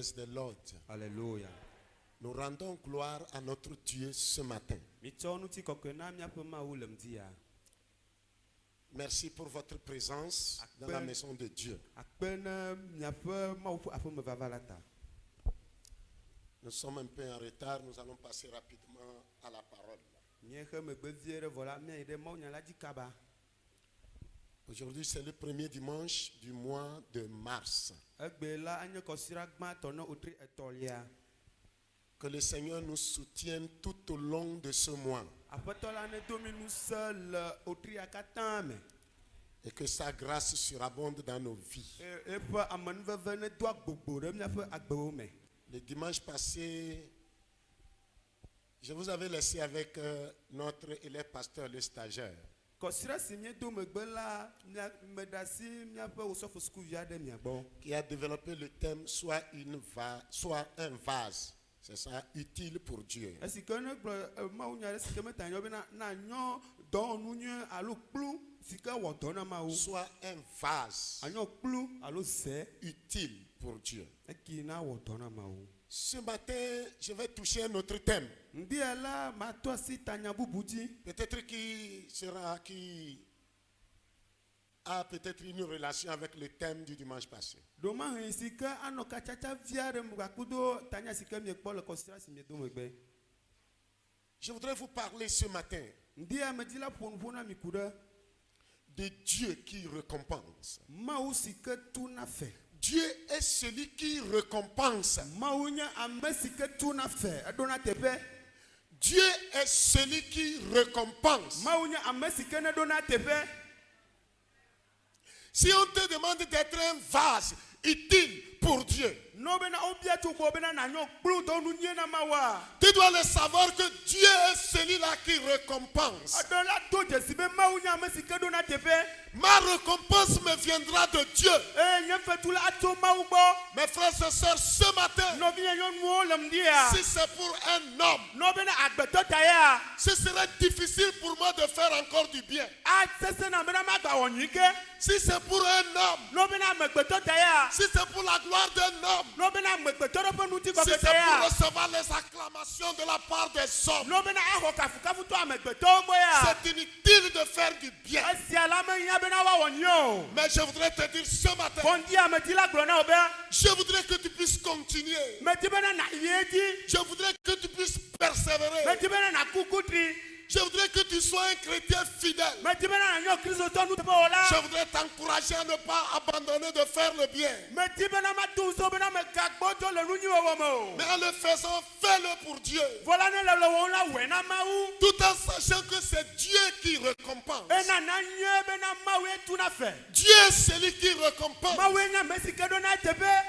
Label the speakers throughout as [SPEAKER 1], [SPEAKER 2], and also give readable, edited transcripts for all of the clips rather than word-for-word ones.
[SPEAKER 1] Praise the Lord.
[SPEAKER 2] Alléluia.
[SPEAKER 1] Nous rendons gloire à notre Dieu ce matin. Merci pour votre présence dans la maison de Dieu. Nous sommes un peu en retard, nous allons passer rapidement à la parole. Aujourd'hui, c'est le premier dimanche du mois de mars. Que le Seigneur nous soutienne tout au long de ce mois. Et que sa grâce surabonde dans nos vies. Le dimanche passé, je vous avais laissé avec notre élève pasteur, le stagiaire, qui a développé le thème soit un vase. C'est ça, utile pour Dieu. Soit un vase utile pour Dieu. Ce matin, je vais toucher un autre thème. Peut-être qui a peut-être une relation avec le thème du dimanche passé. Je voudrais vous parler ce matin de Dieu qui récompense. Dieu est celui qui récompense. Dieu est celui qui récompense. Si on te demande d'être un vase utile pour Dieu, tu dois le savoir que Dieu est celui-là qui récompense. Ma récompense me viendra de Dieu. Mes frères et sœurs, ce matin, si c'est pour un homme, ce serait difficile pour moi de faire encore du bien. Si c'est pour un homme, si c'est pour la gloire d'un homme, si c'est pour recevoir les acclamations de la part des hommes, c'est inutile de faire du bien. Mais je voudrais te dire ce matin, je voudrais que tu puisses continuer. Je voudrais que tu puisses persévérer. Je voudrais que tu sois un chrétien fidèle. Je voudrais t'encourager à ne pas abandonner de faire le bien. Mais en le faisant, fais-le pour Dieu. Tout en sachant que c'est Dieu qui récompense. Dieu est celui qui récompense.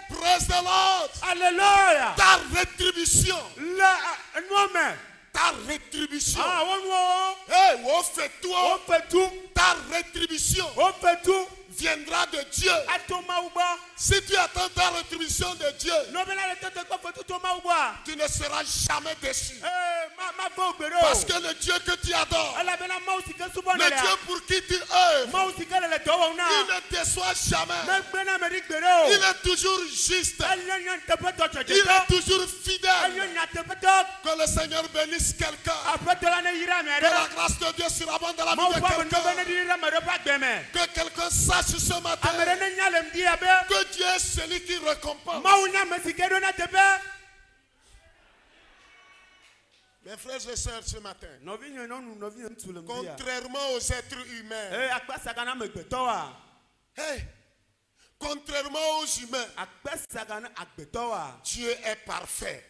[SPEAKER 1] Praise the Lord.
[SPEAKER 3] Alléluia.
[SPEAKER 1] Ta rétribution. Ta rétribution. Ta rétribution viendra de Dieu. Si tu attends ta rétribution de Dieu, tu ne seras jamais déçu. Parce que le Dieu que tu adores, le Dieu pour qui tu œuvres, il ne déçoit jamais. Il est toujours juste. Il est toujours fidèle. Que le Seigneur bénisse quelqu'un. Que la grâce de Dieu surabonde dans la vie de quelqu'un. Que quelqu'un sache ce matin que Dieu est celui qui récompense. Mes frères et sœurs, ce matin, contrairement aux êtres humains, contrairement aux humains, Dieu est parfait.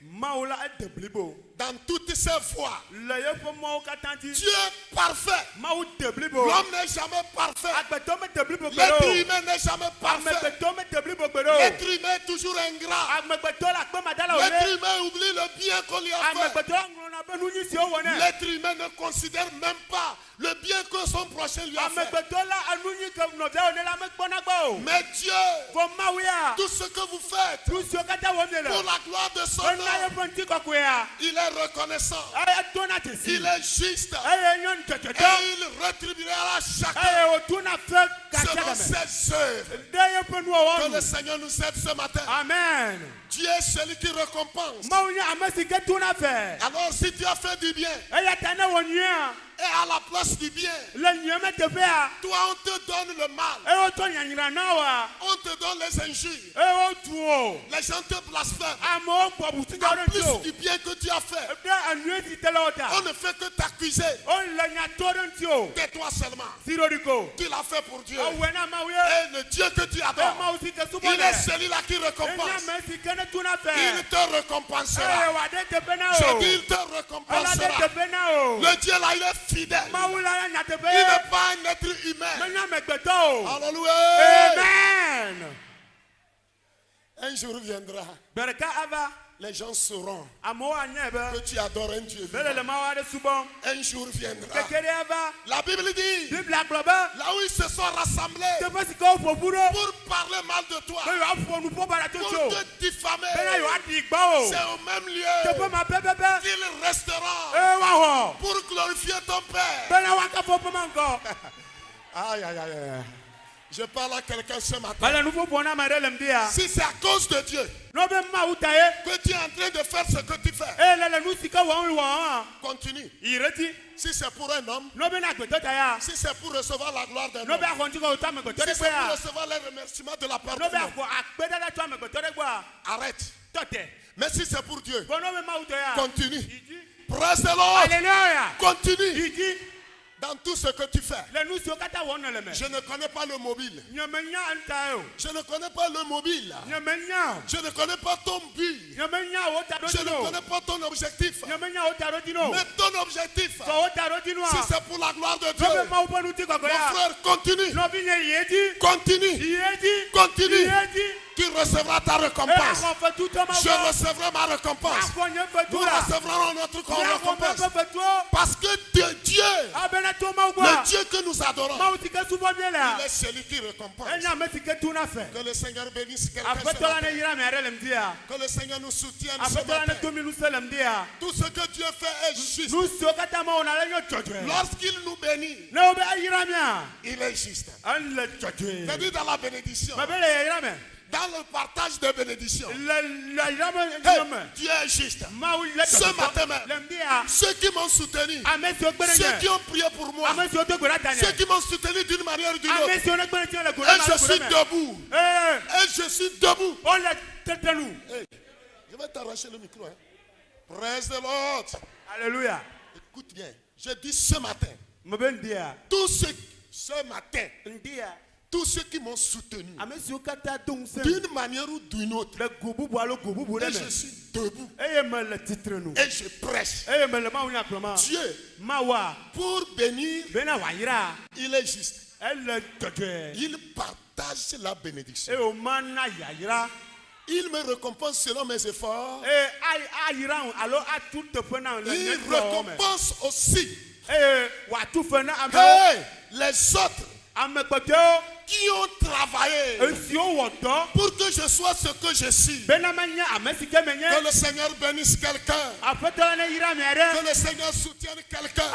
[SPEAKER 1] Dans toutes ses voies, Dieu est parfait. L'homme n'est jamais parfait. L'être humain n'est jamais parfait. L'être humain est toujours ingrat. L'être humain oublie le bien qu'on lui a fait. L'être humain ne considère même pas le bien que son prochain lui a fait. Mais Dieu, tout ce que vous faites pour la gloire de son nom, il est reconnaissant. Il est juste. Et il rétribuera chacun selon ses œuvres. Que le Seigneur nous aide ce matin.
[SPEAKER 3] Amen.
[SPEAKER 1] Dieu est celui qui récompense. Alors si tu as fait du bien, et à la place du bien, toi on te donne le mal, on te donne les injures, les gens te blasphèment. En plus du bien que tu as fait, on ne fait que t'accuser. Tais-toi seulement. Tu l'as fait pour Dieu. Et le Dieu que tu adores, il est celui-là qui récompense. Il te récompensera. Je dis, il te récompensera. Le Dieu là, il est fidèle. Il n'est pas un être humain. Alléluia.
[SPEAKER 2] Amen.
[SPEAKER 1] Un jour viendra. Les gens sauront que tu adores un Dieu vivant. Un jour viendra. La Bible dit, là où ils se sont rassemblés pour parler mal de toi, pour te diffamer, c'est au même lieu qu'ils resteront pour glorifier ton Père. Aïe, aïe, aïe. Je parle à quelqu'un ce matin. Si c'est à cause de Dieu que tu es en train de faire ce que tu fais, continue. Si c'est pour un homme, si c'est pour recevoir la gloire d'un homme, si c'est pour recevoir les remerciements de la part de Dieu, arrête. Mais si c'est pour Dieu, continue. Praise the Lord. Continue. Dans tout ce que tu fais. Je ne connais pas le mobile. Je ne connais pas le mobile. Je ne connais pas ton but. Je ne connais pas ton objectif. Mais ton objectif, si c'est pour la gloire de Dieu, mon frère, continue. Continue. Continue. Tu recevras ta récompense. Je recevrai ma récompense. Nous recevrons notre récompense. Parce que Dieu, le Dieu que nous adorons, il est celui qui récompense. Que le Seigneur bénisse quelqu'un ce matin. Que le Seigneur nous soutienne ce matin. Tout ce que Dieu fait est juste. Lorsqu'il nous bénit, il est juste. C'est-à-dire dans la bénédiction. Dans le partage de bénédictions, Dieu est juste. Ce matin même, ceux qui m'ont soutenu, ceux qui ont prié pour moi, ceux qui m'ont soutenu d'une manière ou d'une autre, et je suis debout. Et je suis debout. Je vais t'arracher le micro. Praise the Lord.
[SPEAKER 2] Alléluia.
[SPEAKER 1] Écoute bien. Je dis ce matin, tous ceux qui m'ont soutenu d'une manière ou d'une autre, et je suis debout et je prêche. Dieu, pour bénir, il est juste. Il partage la bénédiction. Il me récompense selon mes efforts. Il récompense aussi les autres qui ont travaillé pour que je sois ce que je suis. Que le Seigneur bénisse quelqu'un. Que le Seigneur soutienne quelqu'un.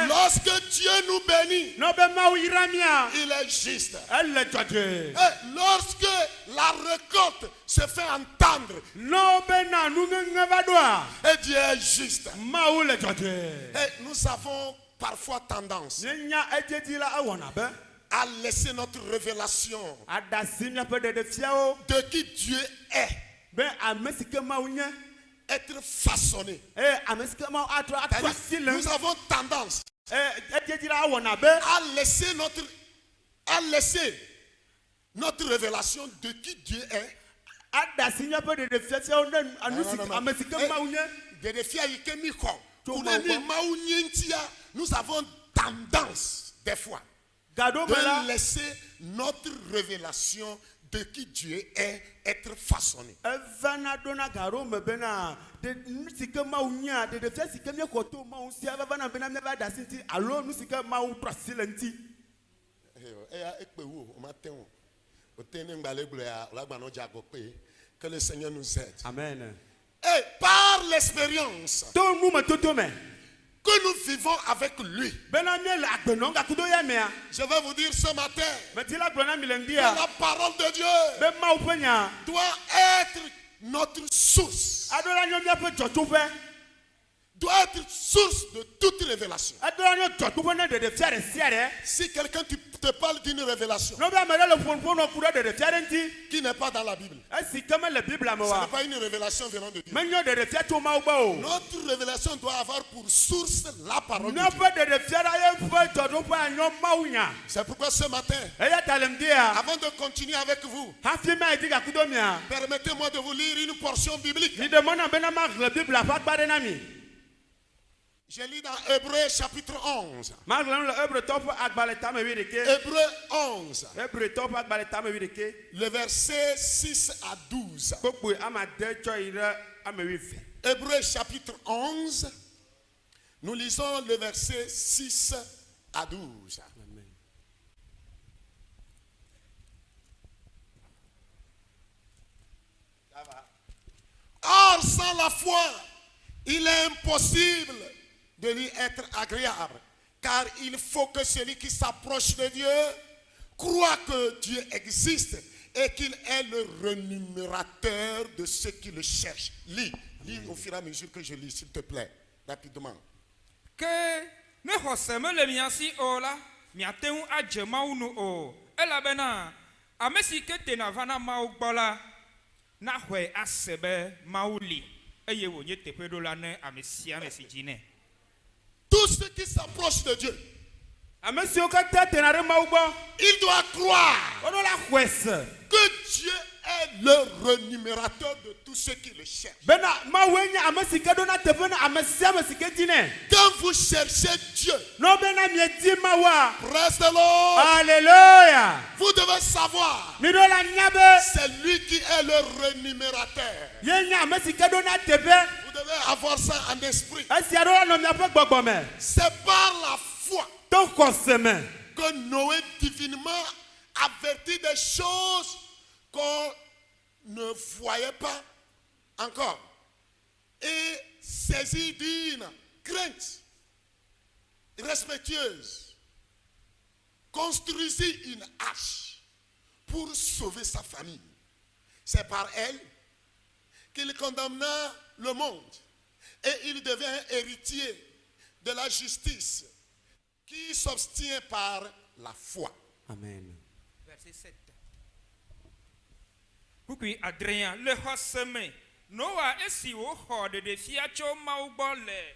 [SPEAKER 1] Lorsque Dieu nous bénit, il est juste. Et lorsque la récolte se fait entendre, et Dieu est juste. Et nous avons parfois tendance à laisser notre révélation de qui Dieu est être façonné. Nous avons tendance à laisser notre révélation de qui Dieu est. Nous avons tendance des fois de laisser notre révélation de qui Dieu est être façonné. Que le Seigneur nous aide.
[SPEAKER 2] Amen.
[SPEAKER 1] Et par l'expérience, que nous vivons avec lui. Je vais vous dire ce matin que la parole de Dieu doit être notre source. Doit être source de toute révélation. Si quelqu'un te parle d'une révélation qui n'est pas dans la Bible, ce n'est pas une révélation venant de Dieu. Notre révélation doit avoir pour source la parole de Dieu. C'est pourquoi ce matin, avant de continuer avec vous, permettez-moi de vous lire une portion biblique. Je lis dans Hébreux chapitre 11. Hébreux 11. Le verset 6 à 12. Hébreux chapitre 11. Nous lisons le verset 6 à 12. Or, sans la foi, il est impossible de lui être agréable, car il faut que celui qui s'approche de Dieu croit que Dieu existe et qu'il est le rémunérateur de ceux qui le cherchent. Lis au fur et à mesure que je lis, s'il te plaît, rapidement.
[SPEAKER 3] Que ne hoseme le miasi ola, miateu adje maunu o, elabena, amesi ke tenavana mau bola, na hwe asebe mauli, eye wonye tepedola ne amesia mesijine.
[SPEAKER 1] Tous ceux qui s'approchent de Dieu,
[SPEAKER 2] il doit croire
[SPEAKER 1] que Dieu est le rémunérateur de tous ceux qui le cherchent. Quand vous cherchez Dieu, praise the Lord.
[SPEAKER 2] Alléluia.
[SPEAKER 1] Vous devez savoir, c'est lui qui est le rémunérateur. Vous devez avoir ça en esprit. C'est par la foi que Noé divinement avertit des choses qu'on ne voyait pas encore et saisi d'une crainte respectueuse, construisit une arche pour sauver sa famille. C'est par elle qu'il condamna le monde et il devient héritier de la justice qui s'obtient par la foi.
[SPEAKER 2] Amen.
[SPEAKER 3] Verset 7. Pourquoi Adrien le hoseme Noah esi wo horde de fiacho maubole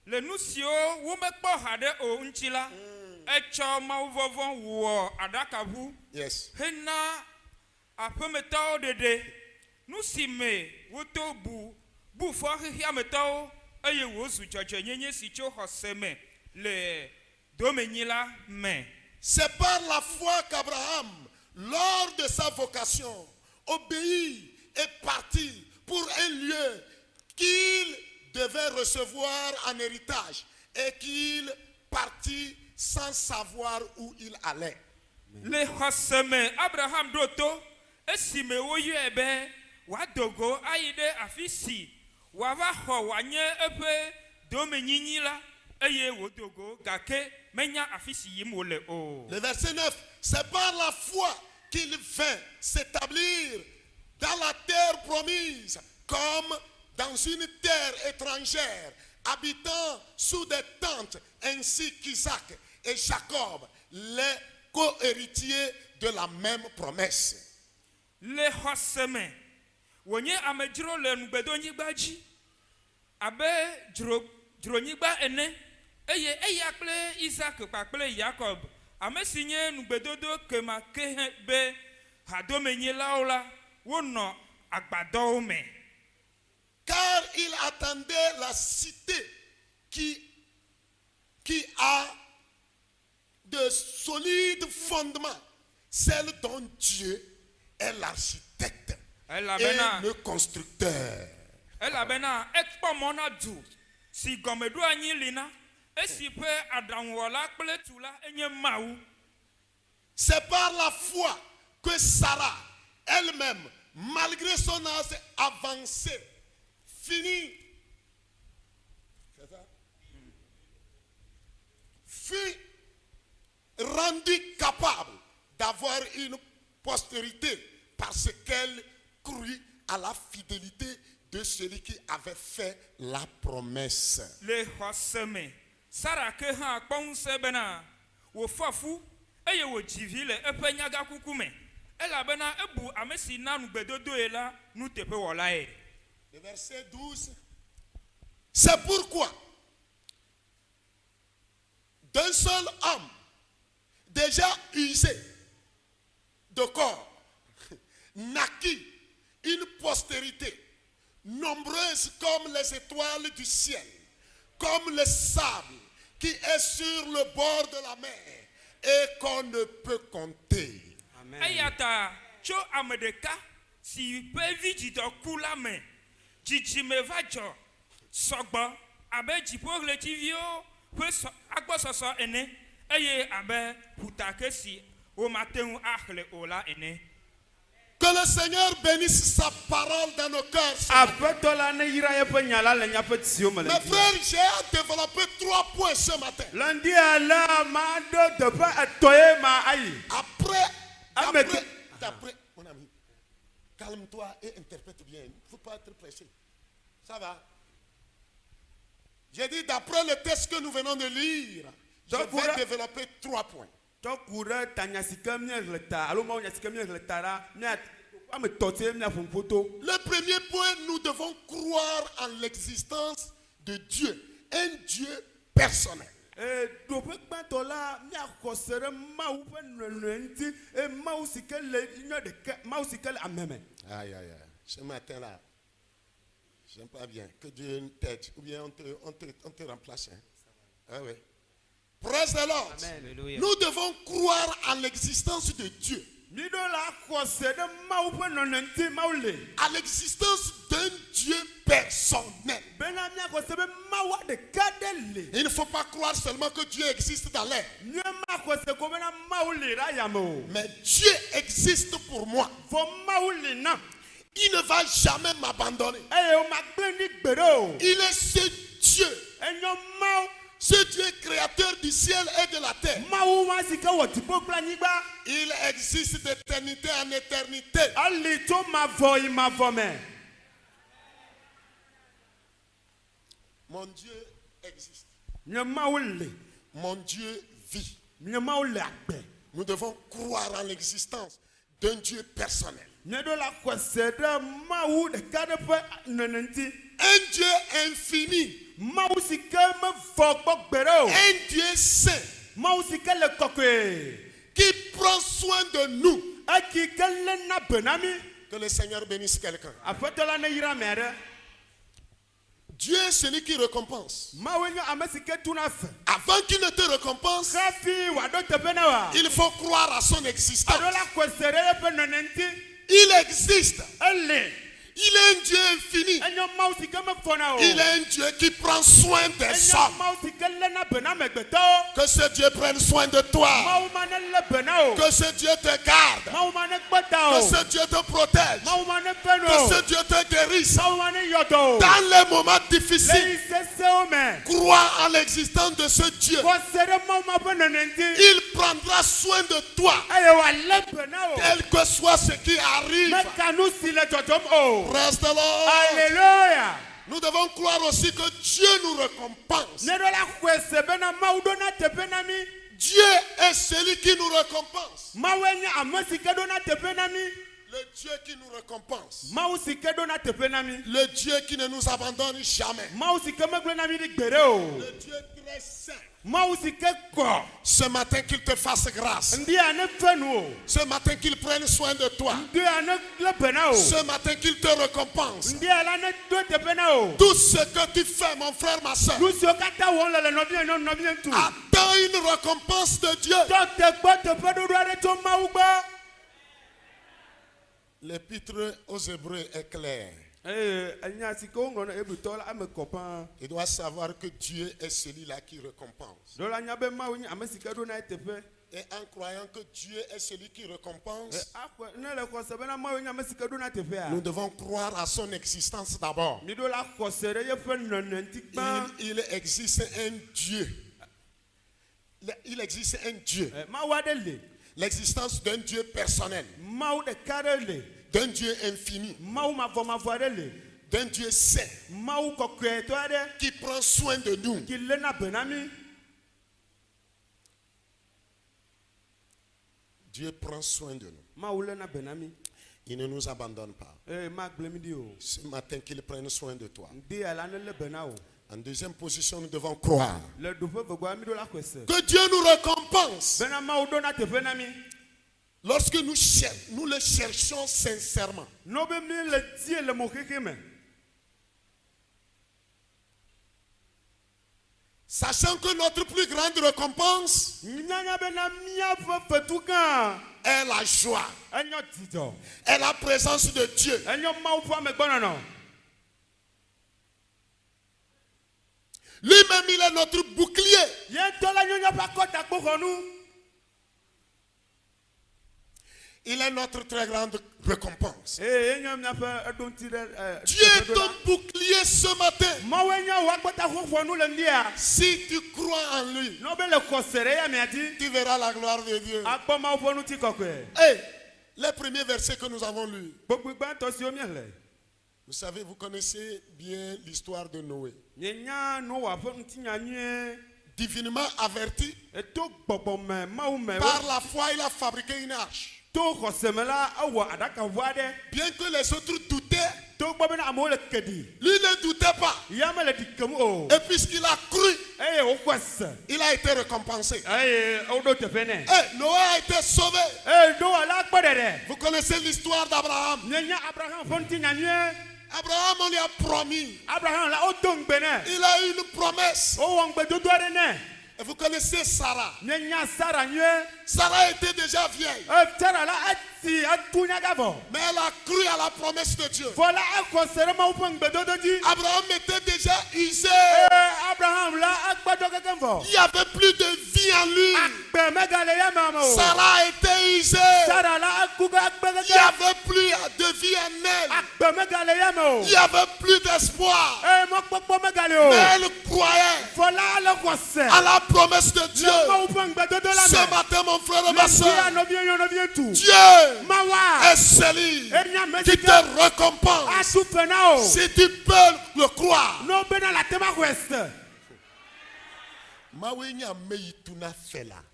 [SPEAKER 3] le nusio wo mekpo hade o nchila echo mauvovon wo adakabu.
[SPEAKER 1] Yes.
[SPEAKER 3] Hena apemeto dede nusime woto bu fo hia meto eye wo su chocho nyenye si cho hoseme le domenila me.
[SPEAKER 1] C'est par la foi qu'Abraham, lors de sa vocation, obéit et partit pour un lieu qu'il devait recevoir en héritage et qu'il partit sans savoir où il allait.
[SPEAKER 3] Le hoseme Abraham doto esime woyu ebe wadogo aide afisi wava ho wanye epe domenyinila eye wodogo gake menya afisi yimole o.
[SPEAKER 1] Le verset 9, c'est par la foi qu'il vint s'établir dans la terre promise comme dans une terre étrangère, habitant sous des tentes, ainsi qu'Isaac et Jacob, les co-héritiers de la même promesse.
[SPEAKER 3] Le hoseme wonye amejiro le ngbedonyi gbaji abe jronyiba ene eye akple Isaac akple Jacob amesinye nugbedodo kema kebe hadomenye laola wono agbado me.
[SPEAKER 1] Car il attendait la cité qui a de solides fondements, celle dont Dieu est l'architecte et le constructeur.
[SPEAKER 3] Elabena ekpomona du si gomedu anyi lina esipe adanwola kple tula enye mawu.
[SPEAKER 1] C'est par la foi que Sarah elle-même, malgré son âge avancé, finit C'est ça. Fut rendu capable d'avoir une postérité parce qu'elle crut à la fidélité de celui qui avait fait la promesse.
[SPEAKER 3] Le Hoseme, Sarah Keha Pon Sebena, wo Fafu, et wo Jivile, et Penyaga Kukume. Elle a bena ebu amesina nous bedodo et là, nous te pe walae.
[SPEAKER 1] Le verset 12. C'est pourquoi d'un seul homme déjà usé de corps naquit une postérité nombreuse comme les étoiles du ciel, comme le sable qui est sur le bord de la mer et qu'on ne peut compter.
[SPEAKER 2] Amen.
[SPEAKER 3] Ayata, cho amedeka, si pevi jito kula me, jiji me vajo, sogba, abe jipo relativio, pues agbo soso ene, eye abe putake si, o matin achle ola ene.
[SPEAKER 1] Que le Seigneur bénisse sa parole dans nos cœurs. Mes frères, j'ai développé 3 points ce matin. D'après, mon ami, calme-toi et interprète bien. Il ne faut pas être pressé. Ça va? J'ai dit, d'après le texte que nous venons de lire, je vais développer 3 points.
[SPEAKER 2] Le
[SPEAKER 1] premier point, nous devons croire en l'existence de Dieu, un Dieu personnel.
[SPEAKER 2] Aïe,
[SPEAKER 1] aïe, aïe. Ce matin-là, j'aime pas bien que Dieu t'aide ou bien on te remplace. Hein? Ah oui. Praise the Lord.
[SPEAKER 2] Amen.
[SPEAKER 1] Nous devons croire en l'existence de Dieu. À l'existence d'un Dieu personnel. Il ne faut pas croire seulement que Dieu existe dans l'air. Mais Dieu existe pour moi. Il ne va jamais m'abandonner. Il est ce Dieu. Ce Dieu créateur du ciel et de la terre. Il existe d'éternité en éternité. Mon Dieu existe. Mon Dieu vit. Nous devons croire en l'existence d'un Dieu personnel. Un Dieu infini. Un Dieu saint qui prend soin de nous. Que le Seigneur bénisse quelqu'un. Dieu est celui qui récompense. Avant qu'il ne te récompense, il faut croire à son existence. Il existe. Il est un Dieu infini. Il est un Dieu qui prend soin des hommes. Que ce Dieu prenne soin de toi. Que ce Dieu te garde. Que ce Dieu te protège. Que ce Dieu te guérisse. Dans les moments difficiles, crois en l'existence de ce Dieu. Il prendra soin de toi. Quel que soit ce qui arrive. Reste là.
[SPEAKER 3] Alléluia.
[SPEAKER 1] Nous devons croire aussi que Dieu nous récompense. Dieu est celui qui nous récompense. Le Dieu qui nous récompense. Le Dieu qui ne nous abandonne jamais. Le Dieu très saint. Ce matin qu'il te fasse grâce. Ce matin qu'il prenne soin de toi. Ce matin qu'il te récompense. Tout ce que tu fais, mon frère, ma soeur, attends une récompense de Dieu. L'épître aux Hébreux est claire. Il doit savoir que Dieu est celui-là qui récompense. Et en croyant que Dieu est celui qui récompense, nous devons croire à son existence d'abord. Il existe un Dieu. Il existe un Dieu. L'existence d'un Dieu personnel. D'un Dieu infini. D'un Dieu saint. Qui prend soin de nous. Dieu prend soin de nous. Il ne nous abandonne pas. Ce matin, qu'il prenne soin de toi. En deuxième position, nous devons croire que Dieu nous récompense lorsque nous le cherchons sincèrement. Sachant que notre plus grande récompense est la joie, est la présence de Dieu. Lui-même, il est notre bouclier. Il est notre très grande récompense. Dieu est ton bouclier ce matin. Si tu crois en lui, tu verras la gloire de Dieu. Hey, les premiers versets que nous avons lus. Vous savez, vous connaissez bien l'histoire de Noé. Divinement averti, par la foi, il a fabriqué une arche. Bien que les autres doutaient, lui ne doutait pas. Et puisqu'il a cru, il a été récompensé. Noé a été sauvé. Vous connaissez l'histoire d'Abraham. Abraham, on lui a promis. Il a eu une promesse. Et vous connaissez Sarah. Sarah était déjà vieille. Mais elle a cru à la promesse de Dieu. Abraham était déjà usé. Il n'y avait plus de vie en lui. Sarah était usée. Il n'y avait plus de vie en elle. Il n'y avait plus d'espoir. Mais elle croyait à la promesse de Dieu. Ce matin, mon frère et ma soeur, Dieu est celui qui te récompense. Si tu peux le croire.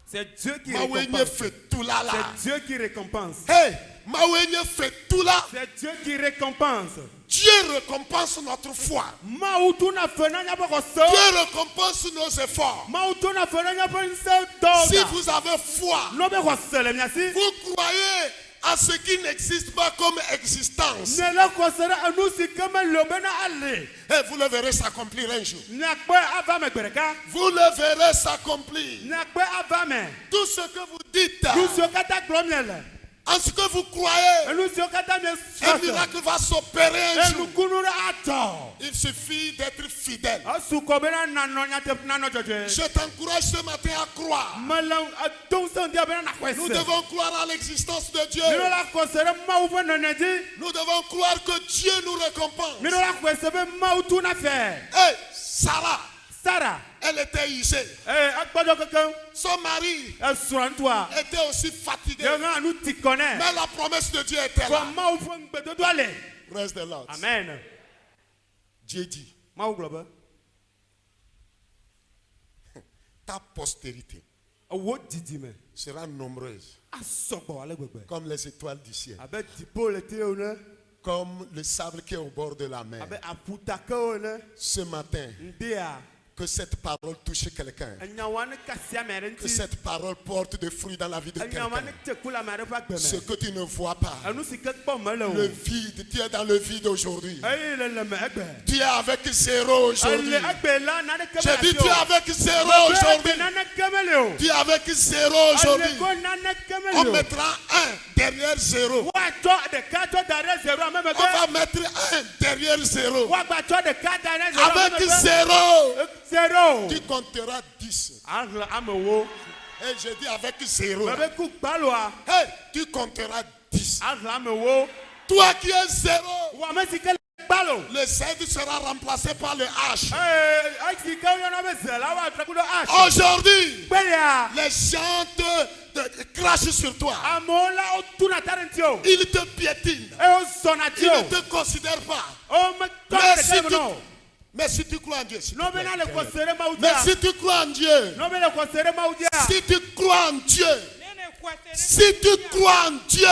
[SPEAKER 2] C'est Dieu qui
[SPEAKER 1] récompense.
[SPEAKER 2] C'est Dieu qui récompense.
[SPEAKER 1] Hey,
[SPEAKER 2] c'est Dieu qui récompense.
[SPEAKER 1] Dieu récompense notre foi. Dieu récompense nos efforts. Si vous avez foi, vous croyez à ce qui n'existe pas comme existence, et vous le verrez s'accomplir un jour. Vous le verrez s'accomplir. Tout ce que vous dites, en ce que vous croyez, un miracle va s'opérer un jour. Il suffit d'être fidèle. Je t'encourage ce matin à croire. Nous devons croire à l'existence de Dieu. Nous devons croire que Dieu nous récompense. Hey, Sarah, elle était usée. Son mari était aussi fatigué. Mais la promesse de Dieu était là. Praise the Lord.
[SPEAKER 2] Amen.
[SPEAKER 1] Dieu dit, ta postérité sera nombreuse comme les étoiles du ciel, comme le sable qui est au bord de la mer. Ce matin, que cette parole touche quelqu'un. Que cette parole porte des fruits dans la vie de quelqu'un. Ce que tu ne vois pas, le vide, tu es dans le vide aujourd'hui. Tu es avec zéro aujourd'hui. Je dis tu es avec zéro aujourd'hui. Tu es avec zéro aujourd'hui. On mettra un derrière zéro. On va mettre un derrière zéro. Avec zéro, tu compteras 10. Et je dis avec 0. Hey, tu compteras 10. Toi qui es 0. Le Z sera remplacé par le H. Aujourd'hui, les gens te crachent sur toi. Ils te piétinent. Ils ne te considèrent pas. Mais si tu crois en Dieu, mais si tu crois en Dieu, si tu crois en Dieu, si tu crois en Dieu,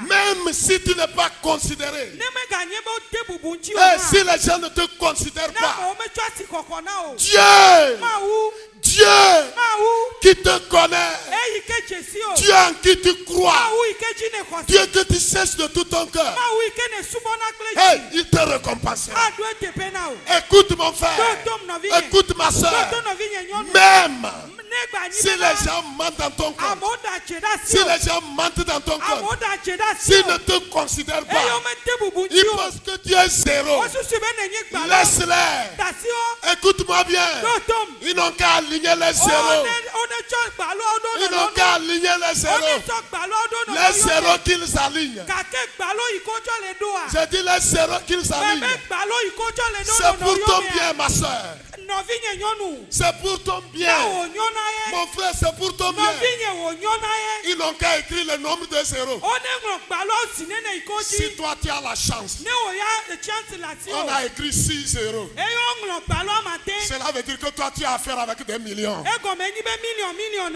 [SPEAKER 1] même si tu n'es pas considéré, et si les gens ne te considèrent pas, Dieu qui te connaît, Dieu en qui tu crois, Dieu que tu cesses de tout ton cœur, hey, il te récompensera. Écoute mon frère, écoute ma soeur, même si les gens mentent dans ton cœur, si les gens mentent dans ton cœur, s'ils ne te considèrent pas, ils pensent que tu es 0. Laisse-les. Écoute-moi bien. Ils n'ont qu'à aligner les 0. Ils n'ont qu'à aligner les 0. Les 0 qu'ils alignent. J'ai dit les 0 qu'ils alignent. C'est pour ton bien, ma soeur. C'est pour ton bien. Mon frère, c'est pour ton bien. Ils n'ont qu'à écrire le nombre de 0. Si toi tu as la chance, on a écrit 6 0. Cela veut dire que toi tu as affaire avec des millions.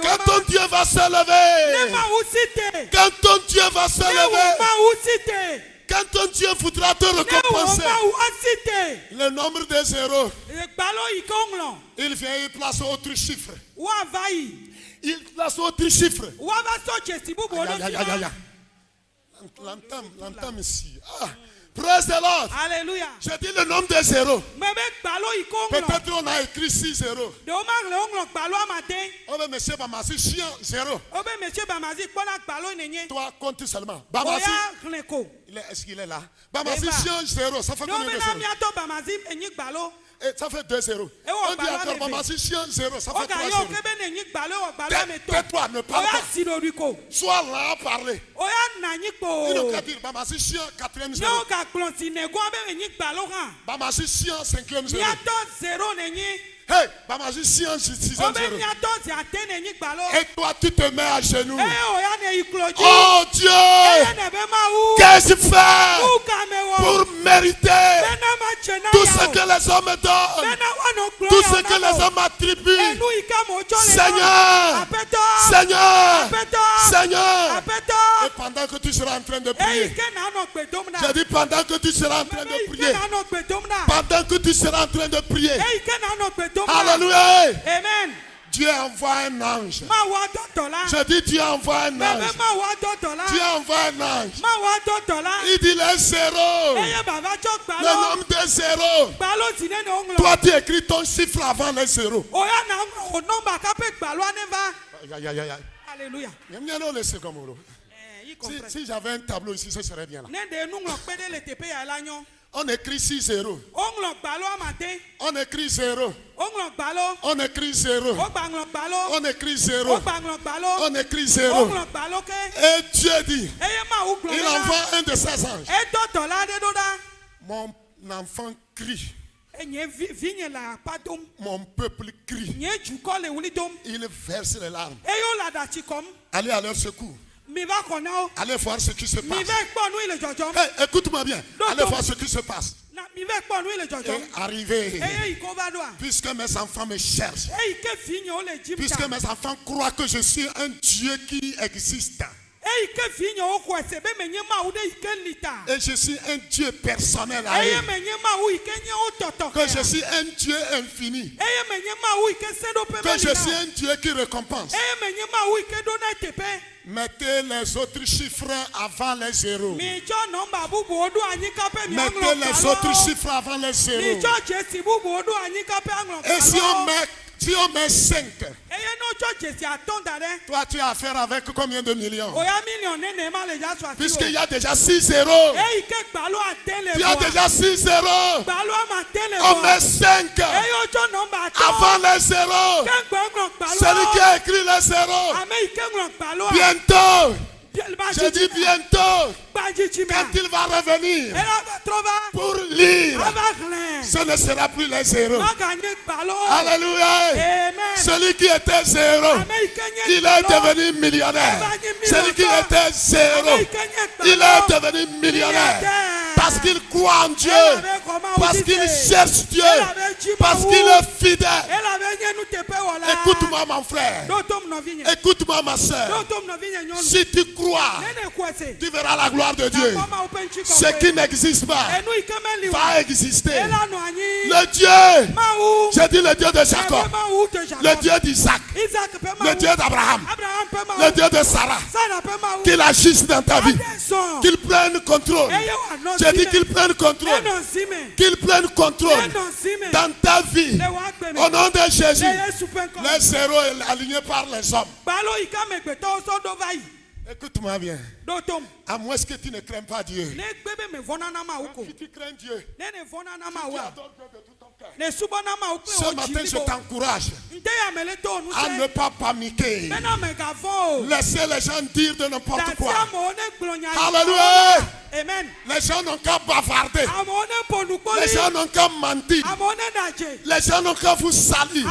[SPEAKER 1] Quand ton Dieu va se lever, quand ton Dieu va se lever, quand ton Dieu voudra te récompenser, le nombre de 0, il vient, il place autre chiffre. Il place autre chiffre. L'entame ici. Praise the Lord.
[SPEAKER 3] Alléluia.
[SPEAKER 1] J'ai dit le nombre de 0. Peut-être on a écrit 6 0. Oh mais monsieur Bamasi, chien 0. Toi, compte seulement. Bamasi. Est-ce qu'il est là? Bamasi, chien 0. Ça fait combien de 0? Ça fait 2 0. On dit encore Bamasi, chien 0. Ça fait 3 0. Tais-toi, ne parle pas. Sois là à parler. Il ne peut dire Bamasi, chien 4e 0. Bamasi, chien 5e 0. Hey, Bamasi, chien 6e 0. Et toi, tu te mets à genoux. Oh Dieu, qu'est-ce que tu fais pour mériter tout ce que les hommes donnent, tout ce que les hommes attribuent? Seigneur, Seigneur, Seigneur. Et pendant que tu seras en train de prier, j'ai dit pendant que tu seras en train de prier, pendant que tu seras en train de prier, alléluia.
[SPEAKER 3] Amen.
[SPEAKER 1] Dieu envoie un ange. Je dis Dieu envoie un ange. Dieu envoie un ange. Il dit les 0. Le nombre de 0. Toi tu écris ton chiffre avant les 0.
[SPEAKER 3] Alléluia.
[SPEAKER 1] Si j'avais un tableau ici, ce serait bien là. On écrit 6 0. On écrit 0. On écrit 0. On écrit 0. On écrit 0. Et Dieu dit, il envoie un de ses anges. Mon enfant crie. Mon peuple crie. Il verse les larmes. Allez à leur secours. Allez voir ce qui se passe. Hey, écoute-moi bien. Allez voir ce qui se passe. Et arrivé, puisque mes enfants me cherchent, puisque mes enfants croient que je suis un Dieu qui existe, et je suis un Dieu personnel à eux, que je suis un Dieu infini, que je suis un Dieu qui récompense. Mettez les autres chiffres avant les 0. Mettez les autres chiffres avant les 0. Et si on met Si on met 5, toi tu as affaire avec combien de millions? Puisqu'il y a déjà 6 zéros. Il y a déjà 6 zéros. On met 5 avant les zéros. Celui qui a écrit les zéros. Bientôt. Je dis bientôt, quand il va revenir pour lire, ce ne sera plus les zéros. Alléluia. Celui qui était zéro, il est devenu millionnaire. Celui qui était zéro, il est devenu millionnaire. Parce qu'il croit en Dieu, parce qu'il cherche Dieu, parce qu'il est fidèle. Écoute-moi mon frère, écoute-moi ma soeur. Si tu crois, tu verras la gloire de Dieu. Ce qui n'existe pas va exister. Le Dieu, j'ai dit le Dieu de Jacob, le Dieu d'Isaac, le Dieu d'Abraham, le Dieu de Sarah, qu'il agisse dans ta vie, qu'il prenne contrôle. J'ai dit qu'il prenne contrôle, qu'il prenne contrôle dans ta vie. Au nom de Jésus, les zéros alignés par les hommes. Écoute-moi bien. À moins que tu ne crains pas Dieu. Si tu crains Dieu, tu adores Dieu de tout ton cœur. Ce matin, je t'encourage à ne pas paniquer. Laissez les gens dire de n'importe quoi. Alléluia.
[SPEAKER 2] Amen.
[SPEAKER 1] Les gens n'ont qu'à bavarder. Les gens n'ont qu'à mentir. Les gens n'ont qu'à vous salir.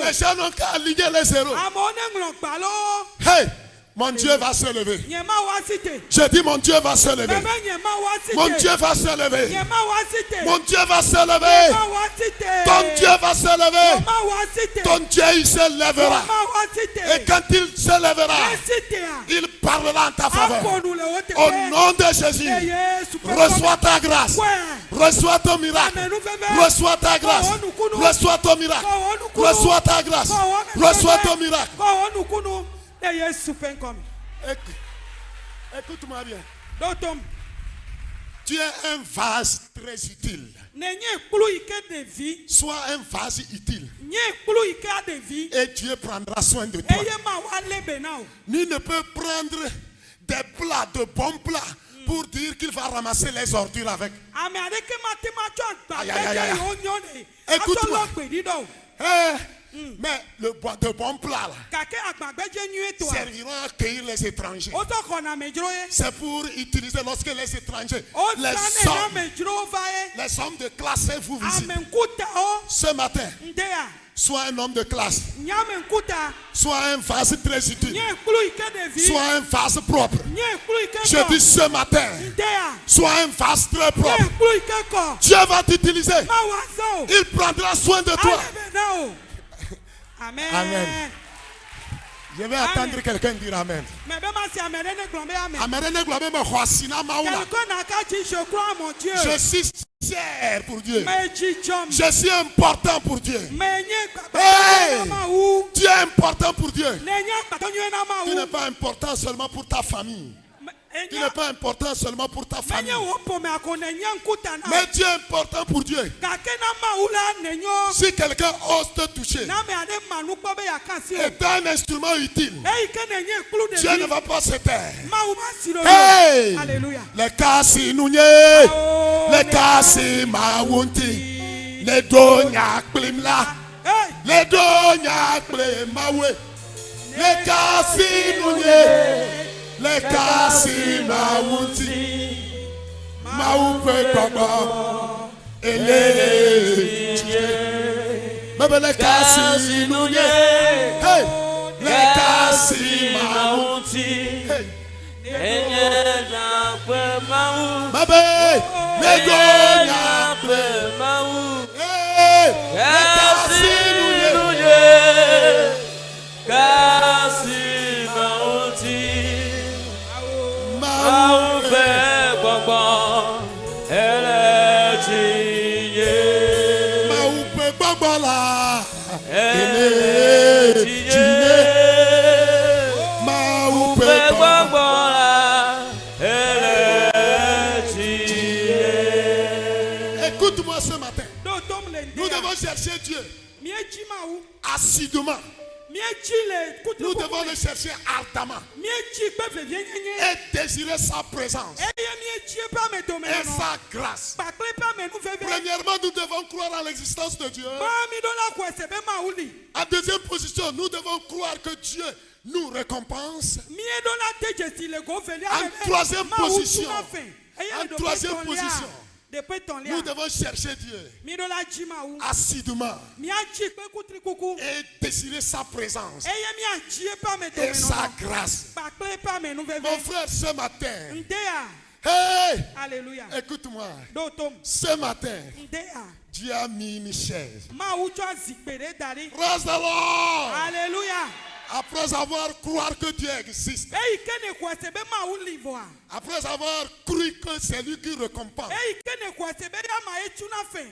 [SPEAKER 1] Les gens n'ont qu'à aligner les zéros. Hey! Mon Dieu va se lever. Je dis mon Dieu va se lever. Mon Dieu va se lever. Mon Dieu va se lever. Ton Dieu va se lever. Ton Dieu il se lèvera. Et quand il se lèvera, il parlera en ta faveur. Au nom de Jésus, reçois ta grâce. Reçois ton miracle. Reçois ta grâce. Reçois ton miracle. Reçois ta grâce. Reçois ton miracle. Écoute-moi bien. Tu es un vase très utile. Sois un vase utile. Et Dieu prendra soin de toi. Nul ne peut prendre des plats, de bons plats, pour dire qu'il va ramasser les ordures avec. Écoute-moi. Mais le bois de bons plats là serviront à accueillir les étrangers. C'est pour utiliser lorsque les étrangers, les hommes de classe vous visitent. Ce matin, sois un homme de classe. Sois un vase très utile. Sois un vase propre. Je dis ce matin, sois un vase très propre. Dieu va t'utiliser. Il prendra soin de toi.
[SPEAKER 2] Amen.
[SPEAKER 1] Amen. Je vais attendre quelqu'un dire Amen. Je suis sincère pour Dieu. Je suis important pour Dieu. Hey! Tu es important pour Dieu. Tu n'es pas important seulement pour ta famille. Tu n'es pas important seulement pour ta famille. Mais tu es important pour Dieu. Si quelqu'un ose te toucher, est un instrument utile, Dieu ne va pas se taire. Hey! Les kasi nounye, les kasi mawunti, les donya klimla, les donya klimawe, les kasi nounye. Les kasi mawuti, mawupe baba, ele. Baba les kasi nouye, hey, les kasi mawuti,
[SPEAKER 4] Enye na pe mau,
[SPEAKER 1] baba les donya
[SPEAKER 4] pe mau,
[SPEAKER 1] hey, les kasi nouye,
[SPEAKER 4] kasi mauti. Maupe gbogbo eletiye.
[SPEAKER 1] Maupe gbogbo la
[SPEAKER 4] eletiye. Maupe gbogbo la eletiye.
[SPEAKER 1] Écoute-moi ce matin. Nous devons chercher Dieu. assidûment. Nous devons le chercher ardemment et désirer sa présence et sa grâce. Premièrement, nous devons croire en l'existence de Dieu. En deuxième position, nous devons croire que Dieu nous récompense. En troisième position, nous devons chercher Dieu assidûment et désirer sa présence et sa grâce. Mon frère, ce matin, hey, écoute-moi, ce matin, Dieu a mis une chaise. Praise the Lord.
[SPEAKER 5] Alléluia.
[SPEAKER 1] Après avoir cru que Dieu existe, après avoir cru que c'est lui qui récompense,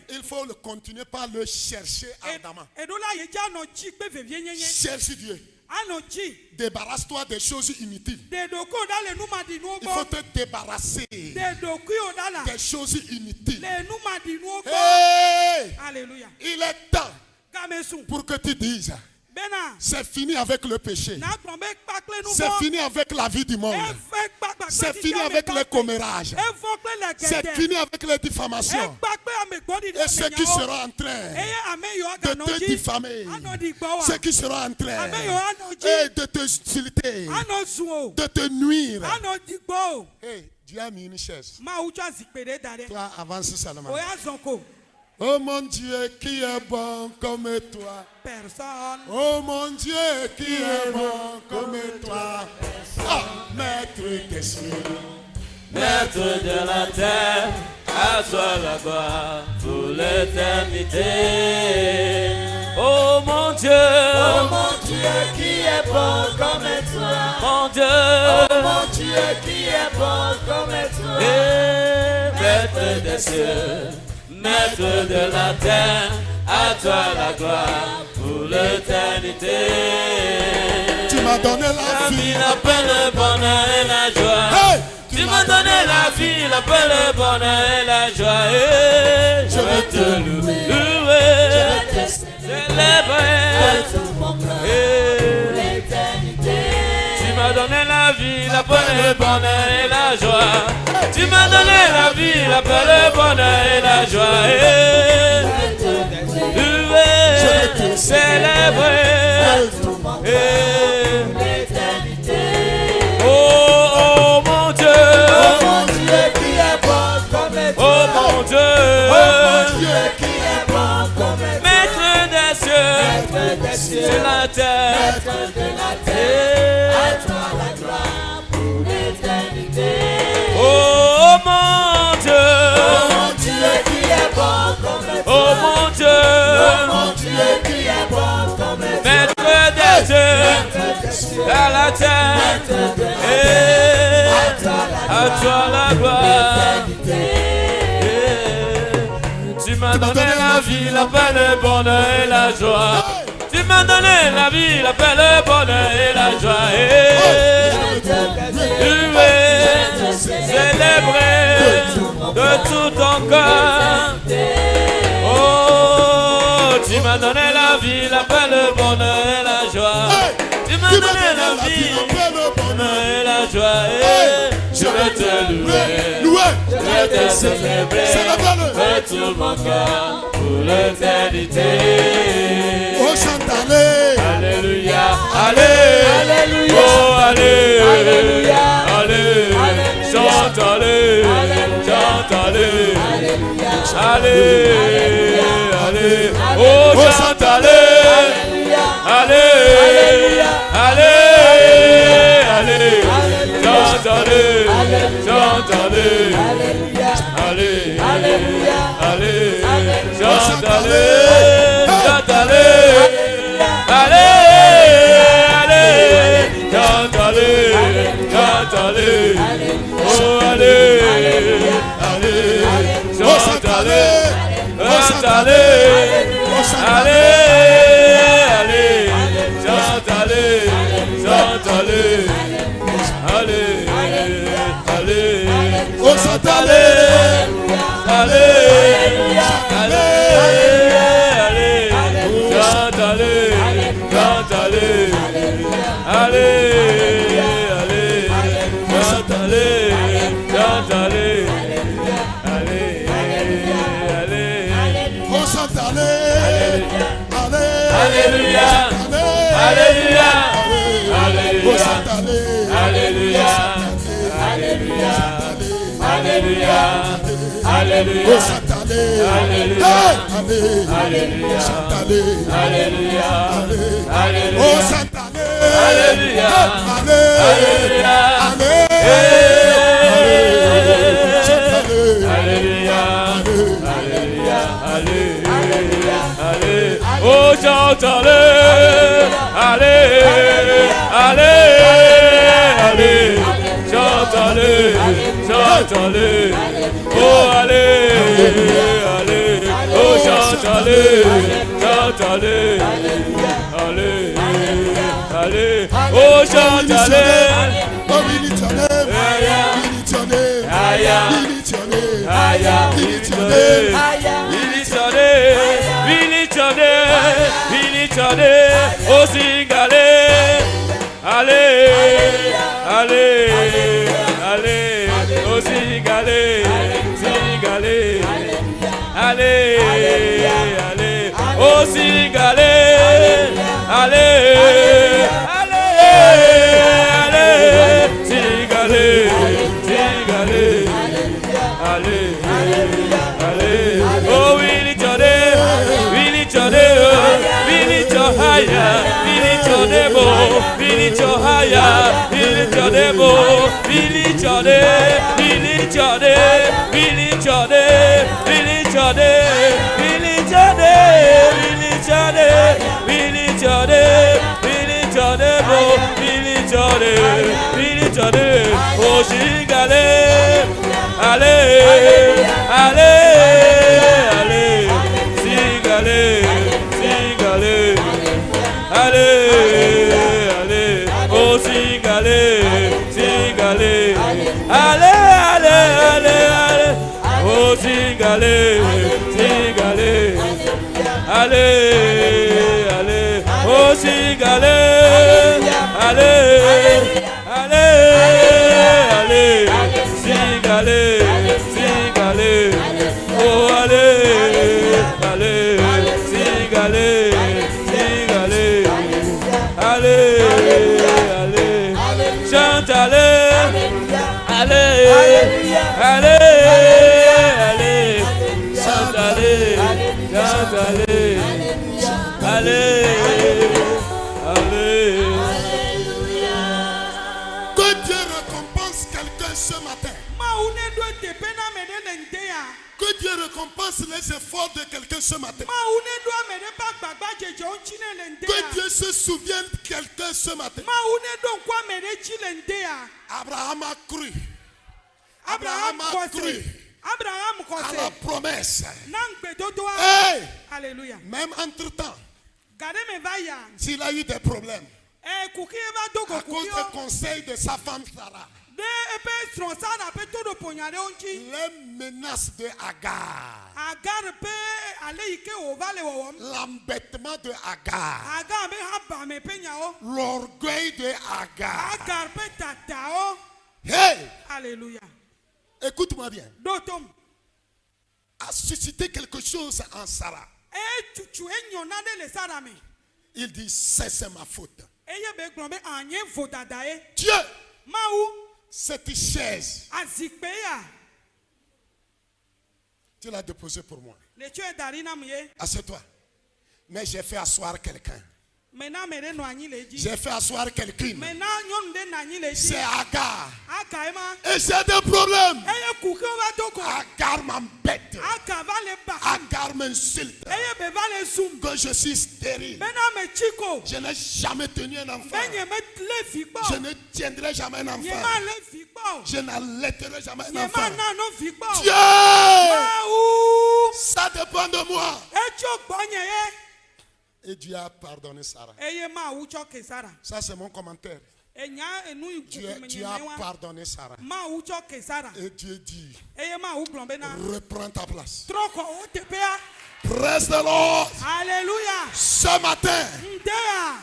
[SPEAKER 1] il faut le continuer par le chercher ardemment. Cherche Dieu. Débarrasse-toi des choses inutiles. Il faut te débarrasser des choses inutiles. Hey!
[SPEAKER 5] Alléluia.
[SPEAKER 1] Il est temps pour que tu dises: c'est fini avec le péché. C'est fini avec la vie du monde. C'est fini avec les commérages. C'est fini avec les diffamations. Et ceux qui seront en train de te diffamer, ceux qui seront en train de te insulter, de te nuire. Hey, Dieu a mis une chaise. Toi, avance seulement. Oh mon Dieu, qui est bon comme toi.
[SPEAKER 5] Personne.
[SPEAKER 1] Oh mon Dieu, qui est bon comme toi. Oh, maître des cieux,
[SPEAKER 4] Maître de la terre, à toi la gloire pour l'éternité. Oh mon Dieu,
[SPEAKER 6] qui est bon comme toi.
[SPEAKER 4] mon Dieu,
[SPEAKER 6] Oh mon Dieu, qui est bon comme toi.
[SPEAKER 4] et Maître des cieux, Maître de la terre, à toi la gloire pour l'éternité.
[SPEAKER 1] tu m'as donné la vie,
[SPEAKER 4] la paix, le bonheur et la joie.
[SPEAKER 1] Hey!
[SPEAKER 4] Tu m'as donné la vie, la paix, le bonheur et la joie. Et je vais te louer, célébrer. Tu m'as donné la vie, la paix, le bonheur et la joie. Tu m'as donné la vie, la paix, le bonheur et la joie. Et louer, célébrer. Oh mon Dieu,
[SPEAKER 6] Oh mon Dieu, qui est bon comme toi.
[SPEAKER 4] oh mon Dieu,
[SPEAKER 6] Oh mon Dieu, qui est bon comme toi.
[SPEAKER 4] Maître des cieux,
[SPEAKER 6] Maître des cieux,
[SPEAKER 4] sur la terre,
[SPEAKER 6] Maître de la terre, à toi la gloire pour l'éternité.
[SPEAKER 4] oh mon Dieu,
[SPEAKER 6] Oh mon Dieu, qui est bon comme toi.
[SPEAKER 4] oh mon Dieu,
[SPEAKER 6] Oh mon Dieu, qui est bon comme toi.
[SPEAKER 4] Maître des cieux, à la terre, et à toi la gloire. Tu m'as donné la vie, la paix, le bonheur et la joie. Tu m'as donné la vie, la paix, le bonheur et la joie. Et célébrer de tout ton cœur. Oh, tu m'as donné la vie, la paix, le bonheur et la joie. Tu m'as donné la vie, le bonheur et la joie. Et je vais te louer, je vais te célébrer de tout mon cœur pour l'éternité.
[SPEAKER 1] oh chantez.
[SPEAKER 4] Alléluia, allez, oh allez,
[SPEAKER 6] Alléluia.
[SPEAKER 4] allez, chante, allez, chante, allez, allez, allez, oh chante, allez, allez, allez, allez, chante, allez, chante, allez, allez, allez, chante, allez, chante, allez, allez, allez, chante, allez, chante, allez, oh allez, allez, chante, allez, chante, allez, allez, allez, chante, allez, chante, allez, allez, allez, oh chante, allez, allez, allez, allez, chante, Alléluia. Alléluia. Alléluia. Alléluia. Alléluia. Alléluia. Alléluia. Alléluia. Alléluia. Alléluia. Alléluia. Oh, chante-le. Allez, allez, allez. Chante-le, chante-le. Oh, allez, allez. Oh, chante-le, chante-le. Allez, allez. Oh, chante-le.
[SPEAKER 1] Oh, we need your name. We need your name. We need your name. We need your name.
[SPEAKER 4] Oh, sing, allez, allez, allez, allez, oh, sing, allez, allez, allez, oh, sing, allez, allez, allez, sing, allez, allez, allez, oh, we need your name, we need your name. Higher, we need your name, we need your higher, we need your name, we need your name, we need your name, we need your name, we need your name, we need your name, we need your name, we need your name, we need your name, we need your name, we need your name, oh, sing, allez, allez, allez, allez, sing, allez, sing, allez. Allez, allez, oh, sing, allez, allez, allez, allez, oh, sing, allez, allez, allez, oh, sing, allez, allez, allez, sing, allez, oh, allez, allez, sing, allez. Allez, allez, chante, allez, allez, allez, allez, chante, allez, chante, allez, allez, allez.
[SPEAKER 1] Que Dieu récompense quelqu'un ce matin. Que Dieu récompense les efforts de quelqu'un ce matin. Que Dieu se souvienne de quelqu'un ce matin. Abraham a cru. Abraham a cru à la promesse. Hey,
[SPEAKER 6] Alléluia.
[SPEAKER 1] même entre-temps, s'il a eu des problèmes à cause des conseils de sa femme Sarah, les menaces de Agar, l'embêtement de Agar, l'orgueil de Agar. Hey!
[SPEAKER 6] Alléluia.
[SPEAKER 1] Écoute-moi bien. A suscité quelque chose en Sarah. Il dit, c'est ma faute. Dieu, cette chaise, tu l'as déposée pour moi. Assieds-toi. Mais j'ai fait asseoir quelqu'un. J'ai fait asseoir quelqu'un. C'est Agar. Et j'ai des problèmes. Agar m'embête. Agar m'insulte. Que je suis stérile. Je n'ai jamais tenu un enfant. Je ne tiendrai jamais un enfant. Je n'allaiterai jamais un enfant. Dieu, ça dépend de moi. Et Dieu a pardonné Sarah. Ça c'est mon commentaire. Dieu a pardonné Sarah. Et Dieu dit, reprends ta place. Praise the Lord.
[SPEAKER 6] Alléluia.
[SPEAKER 1] Ce matin,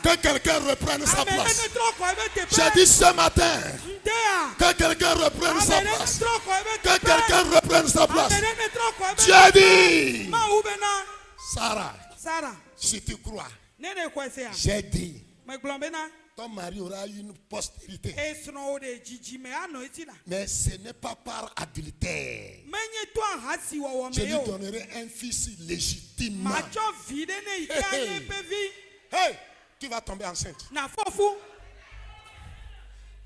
[SPEAKER 1] que quelqu'un reprenne sa place. J'ai dit ce matin, que quelqu'un reprenne sa place. Que quelqu'un reprenne sa place. Dieu dit, Sarah, si tu crois, J'ai dit, ton mari aura une postérité. Mais ce n'est pas par adultère. Je lui donnerai un fils légitime. Hey, tu vas tomber enceinte.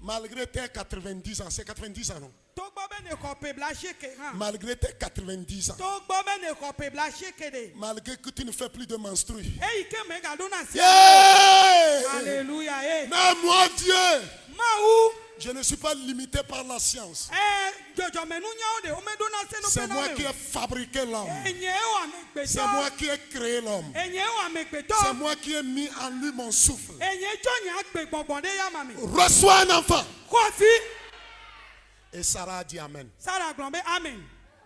[SPEAKER 1] Malgré tes 90 ans, c'est 90 ans non? Malgré tes 90 ans, malgré que tu ne fais plus de menstrues. Yeah!
[SPEAKER 6] Alléluia.
[SPEAKER 1] Mais moi Dieu, je ne suis pas limité par la science. C'est moi qui ai fabriqué l'homme. C'est moi qui ai créé l'homme. C'est moi qui ai mis en lui mon souffle. Reçois un enfant. Et Sarah a dit Amen.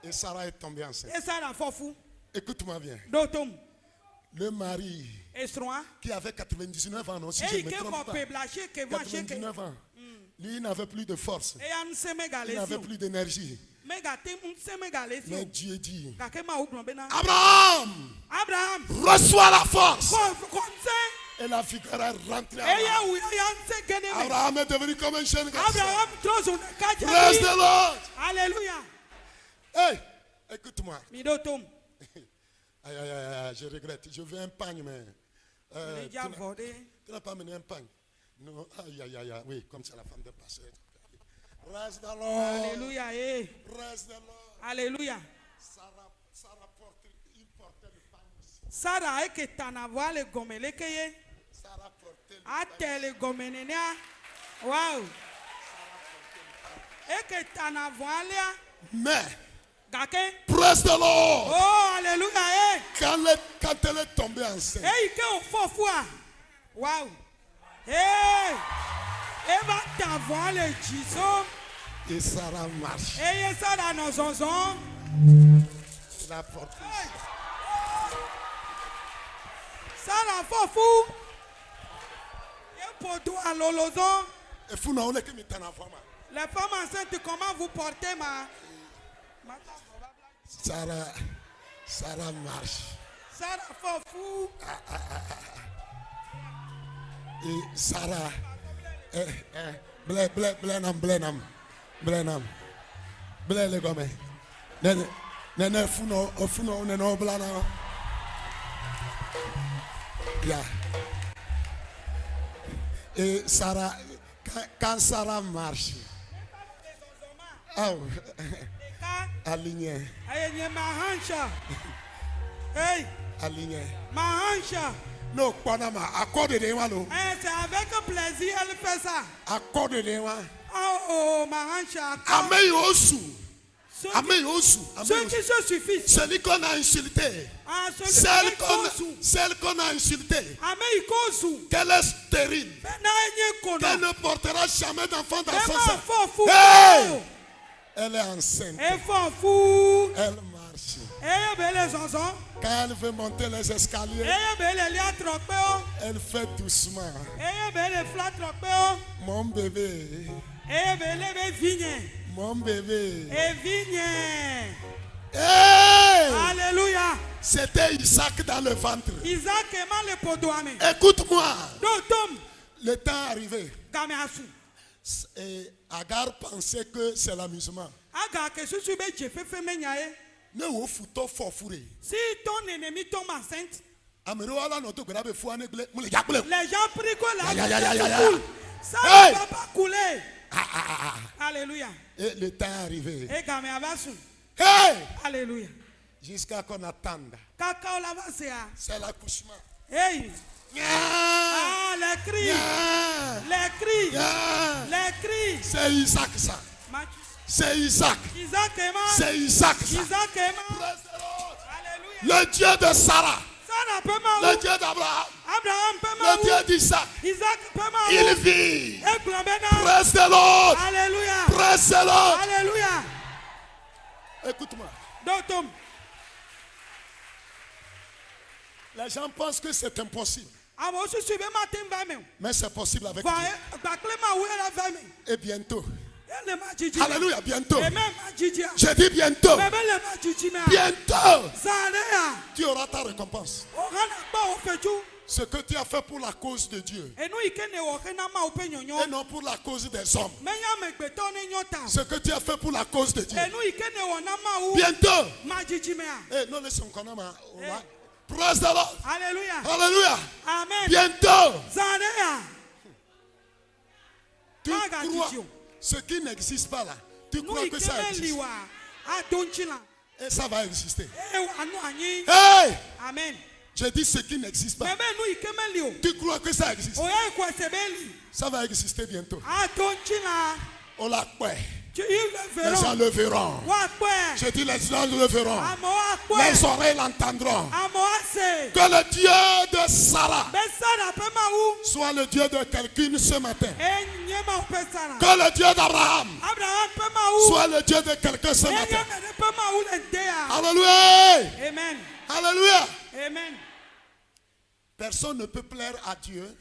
[SPEAKER 1] Et Sarah est tombée enceinte. Écoute-moi bien. Le mari qui avait 99 ans, non, si je ne me trompe pas, 99 ans, lui il n'avait plus de force. Il n'avait plus d'énergie. Mais Dieu dit, Abraham, reçois la force. Et la figure est rentrée. Abraham est devenu comme un jeune garçon. Praise the Lord.
[SPEAKER 6] Alléluia.
[SPEAKER 1] Hey, écoute-moi. Je regrette. Je veux un pagne, mais tu n'as pas mené un pagne. Non, oui, comme c'est la femme de pasteur. Praise the Lord.
[SPEAKER 6] Alléluia.
[SPEAKER 1] Praise the Lord.
[SPEAKER 6] Alléluia.
[SPEAKER 1] Sarah portait le pagne aussi.
[SPEAKER 6] Sarah est que t'en avoir le gomele que ye.
[SPEAKER 1] Sarah portait le
[SPEAKER 6] pagne. Le gomene nia. Wow. Et que t'en avoir là.
[SPEAKER 1] Mais. Praise the Lord.
[SPEAKER 6] Oh, alléluia.
[SPEAKER 1] Quand elle est tombée enceinte.
[SPEAKER 6] Hey, wow. Hey. Elle va t'avoir le jison.
[SPEAKER 1] Et Sarah marche.
[SPEAKER 6] Et Sarah nos zonzon.
[SPEAKER 1] La porte.
[SPEAKER 6] Sarah fofou. Et pour toi lolozon.
[SPEAKER 1] Et fou na ole que mi t'en avoir.
[SPEAKER 6] Les femmes enceintes, comment vous portez ma
[SPEAKER 1] Sarah marche.
[SPEAKER 6] Sarah fofou.
[SPEAKER 1] Et Sarah blenam le gomme. Nene funo neno blana. Yeah. Et Sarah, quand Sarah marche, aligné.
[SPEAKER 6] Hey,
[SPEAKER 1] aligné.
[SPEAKER 6] Mahancha.
[SPEAKER 1] Non, Panama, accorde-les moi.
[SPEAKER 6] C'est avec plaisir elle fait ça.
[SPEAKER 1] Accorde-les moi.
[SPEAKER 6] Oh, Mahancha.
[SPEAKER 1] Amen Osu. Amen Osu.
[SPEAKER 6] Ceux qui se suffisent.
[SPEAKER 1] Celui qu'on a insulté. Celle qu'on a insulté.
[SPEAKER 6] Amen Osu.
[SPEAKER 1] Qu'elle est stérile. Qu'elle ne portera jamais d'enfant dans son sein.
[SPEAKER 6] Hey!
[SPEAKER 1] Elle est enceinte. Elle marche. Quand elle veut monter les escaliers, elle fait doucement. Mon bébé. Mon bébé. Hey!
[SPEAKER 6] Alléluia.
[SPEAKER 1] C'était Isaac dans le ventre.
[SPEAKER 6] Isaac
[SPEAKER 1] écoute-moi. Le temps est arrivé. Et Agar pensait que c'est l'amusement.
[SPEAKER 6] Si ton ennemi tombe enceinte,
[SPEAKER 1] les gens
[SPEAKER 6] prient que la
[SPEAKER 1] coule.
[SPEAKER 6] Ça ne va pas couler. Alléluia.
[SPEAKER 1] Et le temps est arrivé.
[SPEAKER 6] Hey! Alléluia.
[SPEAKER 1] Jusqu'à qu'on attende. C'est l'accouchement.
[SPEAKER 6] Hey! Les cris. Les cris. Les cris.
[SPEAKER 1] C'est Isaac ça. C'est Isaac. C'est Isaac ça. Le Dieu de Sarah. Le Dieu d'Abraham. Le Dieu d'Isaac. Il vit. Praise the Lord.
[SPEAKER 6] Alléluia.
[SPEAKER 1] Praise the Lord.
[SPEAKER 6] Alléluia.
[SPEAKER 1] Écoute-moi. Les gens pensent que c'est impossible. Mais c'est possible avec Dieu. Et bientôt. Alléluia, bientôt. Je dis bientôt. Bientôt. Tu auras ta récompense. Ce que tu as fait pour la cause de Dieu. Et non pour la cause des hommes. Ce que tu as fait pour la cause de Dieu. Bientôt. Hey, non, laissons qu'on a. Praise the Lord.
[SPEAKER 6] Alléluia.
[SPEAKER 1] Alléluia.
[SPEAKER 6] Amen.
[SPEAKER 1] Bientôt.
[SPEAKER 6] Zanea.
[SPEAKER 1] Tu crois ce qui n'existe pas là. Tu crois que ça existe. Et ça va exister. Hey!
[SPEAKER 6] Amen.
[SPEAKER 1] Je dis ce qui n'existe pas. Tu crois que ça existe. Ça va exister bientôt. On l'a quoi? Les gens le verront. Je dis les gens le verront. Les oreilles l'entendront. Que le Dieu de Sarah soit le Dieu de quelqu'un ce matin. Que le Dieu d'Abraham soit le Dieu de quelqu'un ce matin. Alléluia.
[SPEAKER 6] Amen.
[SPEAKER 1] Alléluia.
[SPEAKER 6] Amen.
[SPEAKER 1] Personne ne peut plaire à Dieu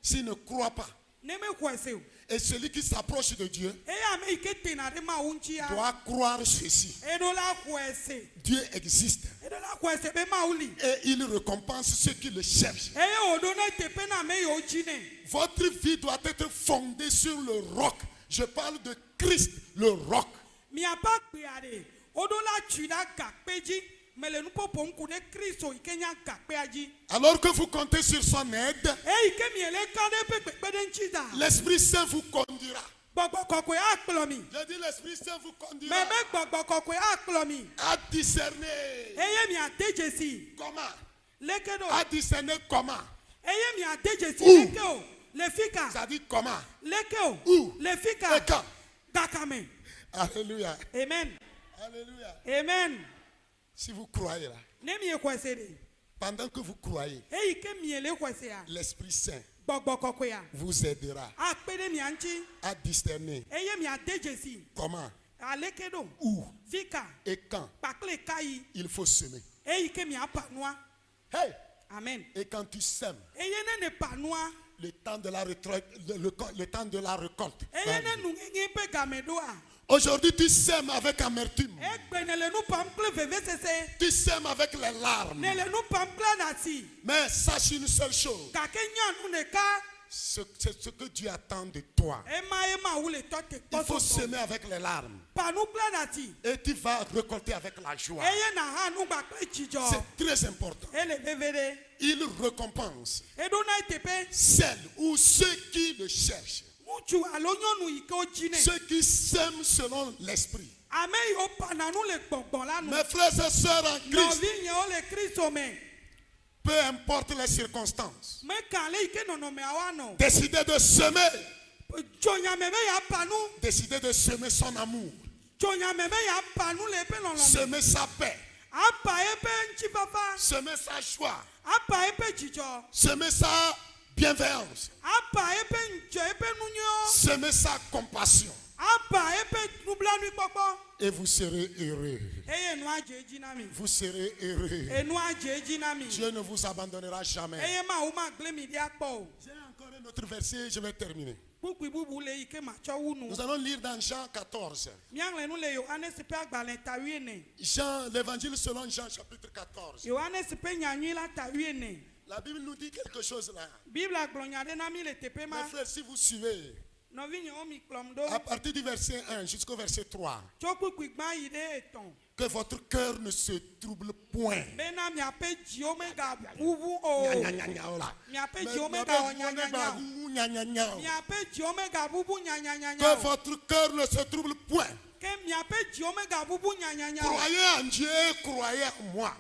[SPEAKER 1] s'il ne croit pas. Et celui qui s'approche de Dieu doit croire ceci. Dieu existe. Et il récompense ceux qui le cherchent. Votre vie doit être fondée sur le roc. Je parle de Christ, le roc. Alors que vous comptez sur son aide, l'Esprit Saint vous conduira. Je dis l'Esprit Saint vous conduira à discerner. Comment? À discerner comment? Où? Ça dit comment? Où? Et quand? Alléluia.
[SPEAKER 6] Amen.
[SPEAKER 1] Alléluia.
[SPEAKER 6] Amen.
[SPEAKER 1] Si vous croyez là, pendant que vous croyez, l'Esprit Saint vous aidera à discerner comment, où et quand il faut semer.
[SPEAKER 6] Hey.
[SPEAKER 1] Amen. Et quand tu sèmes, le temps de la récolte, le temps de la récolte. Aujourd'hui, tu sèmes avec amertume. Tu sèmes avec les larmes. Mais sache une seule chose. C'est ce que Dieu attend de toi. Il faut semer avec les larmes. Et tu vas récolter avec la joie. C'est très important. Il récompense celles ou ceux qui le cherchent. Ceux qui s'aiment selon l'esprit. Mes frères et sœurs en Christ, peu importe les circonstances, décidez de semer. Décidez de semer son amour. Semer sa paix. Semer sa joie. Semer sa bienveillance. Semez sa compassion. Et vous serez heureux. Vous serez heureux. Dieu ne vous abandonnera jamais. J'ai encore un autre verset, je vais terminer. Nous allons lire dans Jean 14. Jean, l'évangile selon Jean chapitre 14. La Bible nous dit quelque chose là. Mes frères, si vous suivez, à partir du verset 1 jusqu'au verset 3, que votre cœur ne se trouble point. Que votre cœur ne se trouble point. Croyez en Dieu, croyez en moi.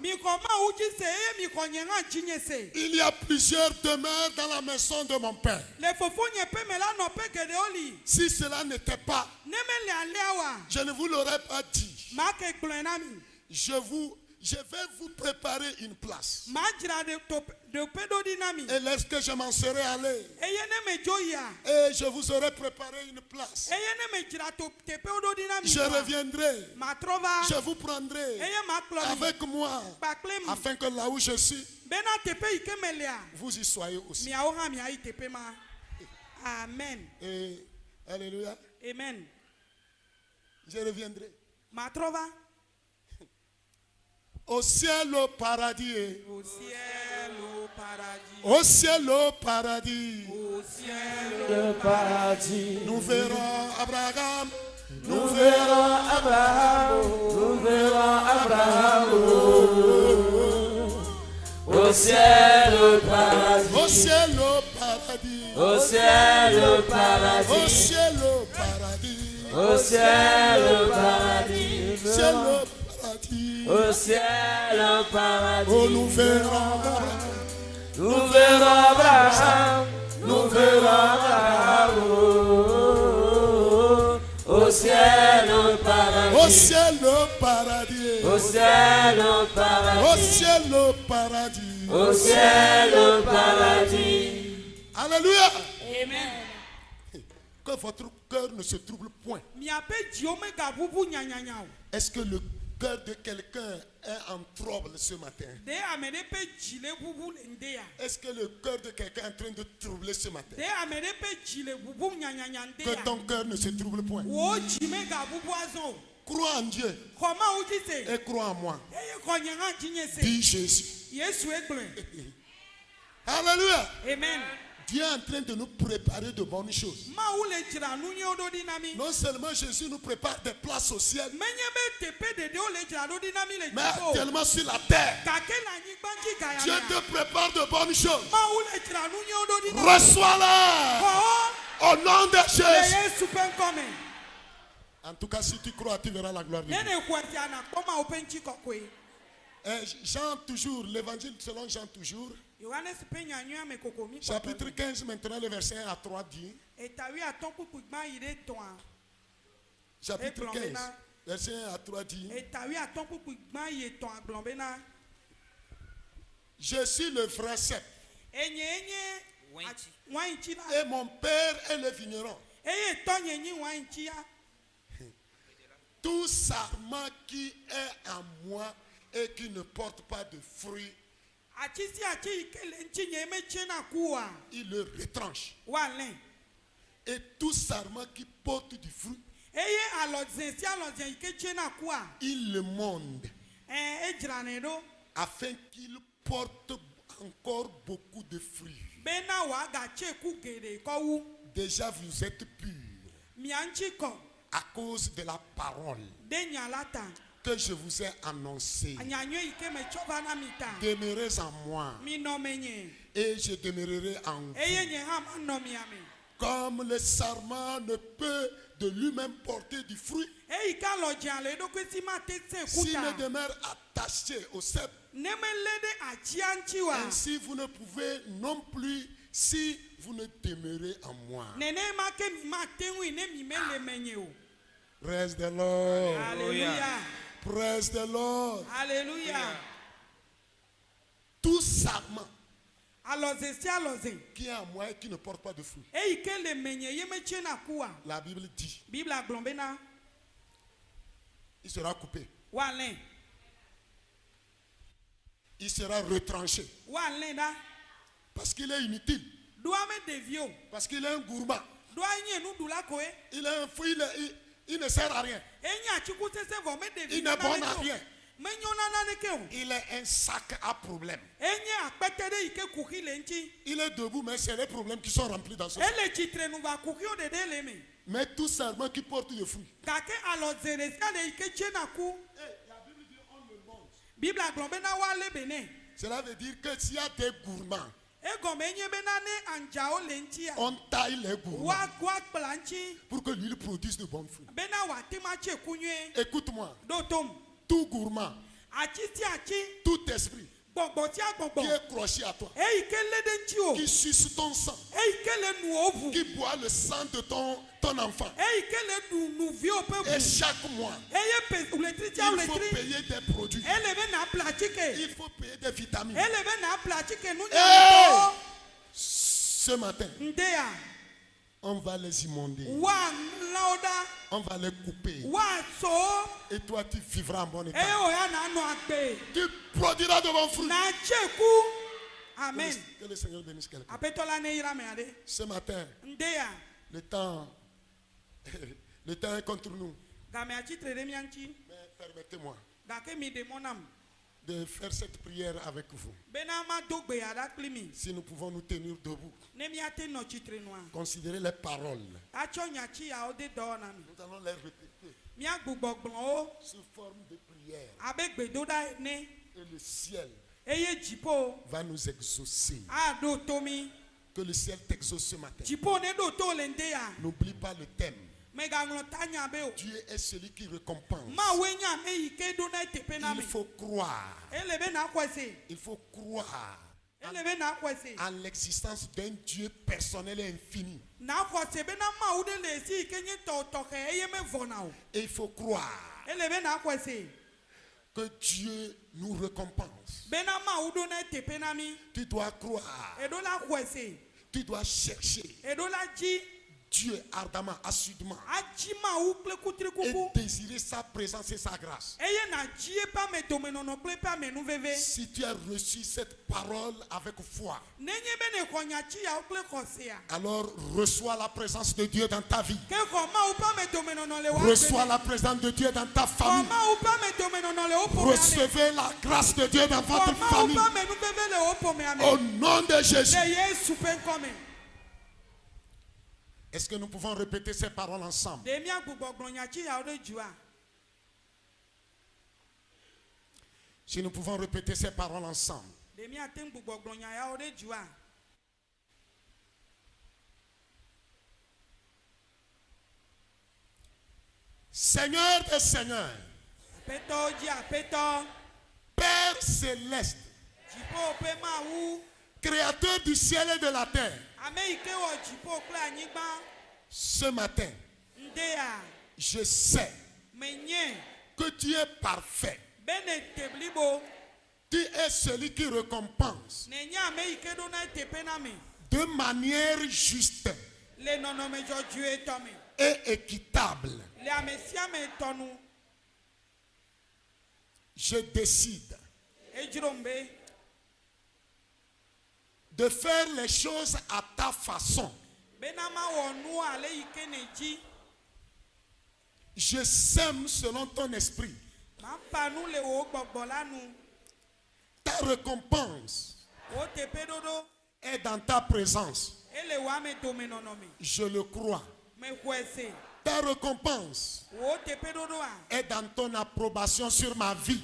[SPEAKER 1] Il y a plusieurs demeures dans la maison de mon Père. Si cela n'était pas, je ne vous l'aurais pas dit. Je vais vous préparer une place. Et lorsque je m'en serai allé, et je vous aurai préparé une place, je reviendrai, je vous prendrai avec moi, afin que là où je suis, vous y soyez aussi.
[SPEAKER 6] Amen.
[SPEAKER 1] Et, alléluia.
[SPEAKER 6] Amen.
[SPEAKER 1] Je reviendrai. Au ciel, au paradis.
[SPEAKER 6] Au ciel.
[SPEAKER 1] Au ciel, au paradis.
[SPEAKER 6] Au ciel, au paradis.
[SPEAKER 1] Nous verrons Abraham.
[SPEAKER 6] Nous verrons Abraham. Nous verrons Abraham. Au ciel, au paradis.
[SPEAKER 1] Au ciel, au paradis.
[SPEAKER 6] Au ciel, au paradis.
[SPEAKER 1] Au ciel, au paradis.
[SPEAKER 6] Au ciel, au paradis.
[SPEAKER 1] Ciel, au paradis.
[SPEAKER 6] Au ciel, au paradis.
[SPEAKER 1] Oh, nous verrons Abraham.
[SPEAKER 6] Nous verrons Abraham. Nous verrons Abraham. Au ciel, au paradis.
[SPEAKER 1] Au ciel, au paradis.
[SPEAKER 6] Au ciel, au paradis.
[SPEAKER 1] Au ciel, au paradis.
[SPEAKER 6] Au ciel, au paradis.
[SPEAKER 1] Alléluia.
[SPEAKER 6] Amen.
[SPEAKER 1] Que votre cœur ne se trouble point. Est-ce que le cœur de quelqu'un est en trouble ce matin? Est-ce que le cœur de quelqu'un est en train de troubler ce matin? Que ton cœur ne se trouble point. Crois en Dieu et crois en moi. Dis Jésus. Alléluia.
[SPEAKER 3] Amen.
[SPEAKER 1] Dieu est en train de nous préparer de bonnes choses. Non seulement Jésus nous prépare des places au ciel, mais tellement sur la terre. Dieu te prépare de bonnes choses. Reçois-la au nom de Jésus. En tout cas, si tu crois, tu verras la gloire de Dieu. Jean toujours, l'évangile selon Jean toujours. Chapitre 15, maintenant le verset 1 à 3 dit. Chapitre 15, verset 1 à 3 dit. Je suis le vrai cep. Et mon père est le vigneron. Tout sarment qui est en moi et qui ne porte pas de fruits, il le retranche. Et tout sarment qui porte du fruit, il le monde, afin qu'il porte encore beaucoup de fruits. Déjà vous êtes purs à cause de la parole que je vous ai annoncée. Demeurez en moi et je demeurerai en vous. Comme le sarment ne peut de lui-même porter du fruit s'il ne demeure attaché au cep, ainsi vous ne pouvez non plus si vous ne demeurez en moi. Praise the Lord.
[SPEAKER 3] Alléluia.
[SPEAKER 1] Praise the Lord.
[SPEAKER 3] Alléluia.
[SPEAKER 1] Tout sarment qui est en moi et qui ne porte pas de fruit, la Bible dit, il sera coupé. Il sera retranché. Parce qu'il est inutile. Parce qu'il est un gourmand. Il est un fou, il ne sert à rien. Il n'est bon à rien. Il est un sac à problème. Il est debout, mais c'est les problèmes qui sont remplis dans ce sac. Mais tout sarment qui porte le fruit, la Bible dit on le mange. Cela veut dire que s'il y a des gourmands, on taille les gourmands pour que l'huile produise de bons fruits. Écoute-moi, tout gourmand, tout esprit qui est croché à toi, qui suce ton sang, qui boit le sang de ton enfant, et chaque mois il faut payer des produits, il faut payer des vitamines. Ce matin on va les immonder, on va les couper, et toi tu vivras en bon état, tu produiras de bons fruits. Amen. Que le Seigneur bénisse quelqu'un. Ce matin, le temps est contre nous. Mais permettez-moi de faire cette prière avec vous. Si nous pouvons nous tenir debout. Considérez les paroles. Nous allons les répéter sous forme de prière. Et le ciel va nous exaucer. Que le ciel t'exauce ce matin. N'oublie pas le thème. Dieu est celui qui récompense. Il faut croire. Il faut croire en l'existence d'un Dieu personnel et infini. Et il faut croire que Dieu nous récompense. Tu dois croire. Tu dois chercher Dieu ardemment, assidûment, et désirer sa présence et sa grâce. Si tu as reçu cette parole avec foi, alors reçois la présence de Dieu dans ta vie. Reçois la présence de Dieu dans ta famille. Recevez la grâce de Dieu dans votre famille. Au nom de Jésus. Est-ce que nous pouvons répéter ces paroles ensemble? Si nous pouvons répéter ces paroles ensemble. Seigneur des seigneurs, Père céleste, Créateur du ciel et de la terre, ce matin, je sais que tu es parfait. Tu es celui qui récompense de manière juste et équitable. Je décide de faire les choses à ta façon. Je sème selon ton esprit. Ta récompense est dans ta présence. Je le crois. Ta récompense est dans ton approbation sur ma vie.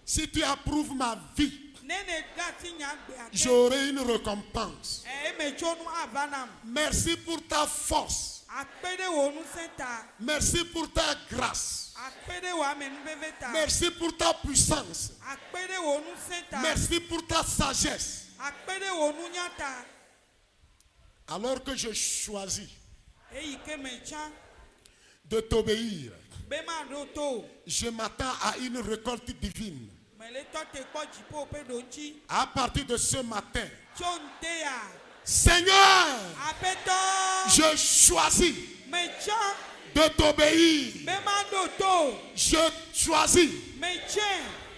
[SPEAKER 1] Si tu approuves ma vie, j'aurai une récompense. Merci pour ta force. Merci pour ta grâce. Merci pour ta puissance. Merci pour ta sagesse. Alors que je choisis de t'obéir, je m'attends à une récolte divine. À partir de ce matin, Seigneur, je choisis de t'obéir. Je choisis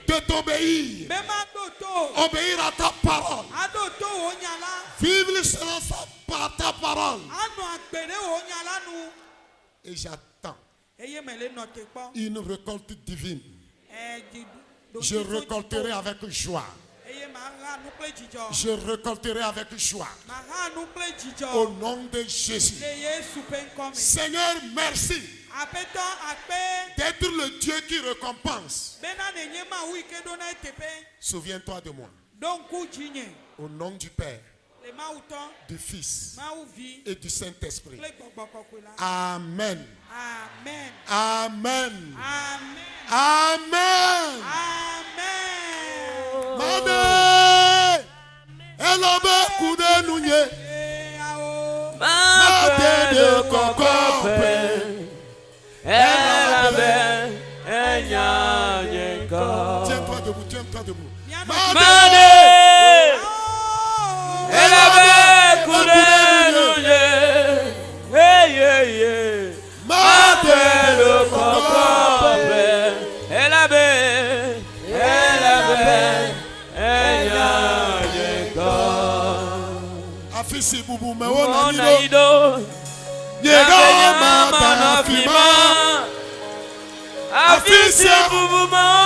[SPEAKER 1] de t'obéir. Obéir à ta parole. Vivre selon ta parole. Et j'attends une récolte divine. Je récolterai avec joie. Je récolterai avec joie. Au nom de Jésus. Seigneur, merci d'être le Dieu qui récompense. Souviens-toi de moi. Au nom du Père, du Fils et du Saint-Esprit. Amen.
[SPEAKER 6] Amen.
[SPEAKER 1] Amen.
[SPEAKER 6] Amen.
[SPEAKER 1] Amen. Mane, elobe kude nunye, mate de kokope,
[SPEAKER 4] elabe enyanyeko.
[SPEAKER 1] Tiens-toi debout, tiens-toi debout.
[SPEAKER 4] Mane, elabe kude nunye, hey, mate de kokope, elabe
[SPEAKER 1] Afisi bubu me wona nido. Nyega mama na fima.
[SPEAKER 4] Afisi bubu ma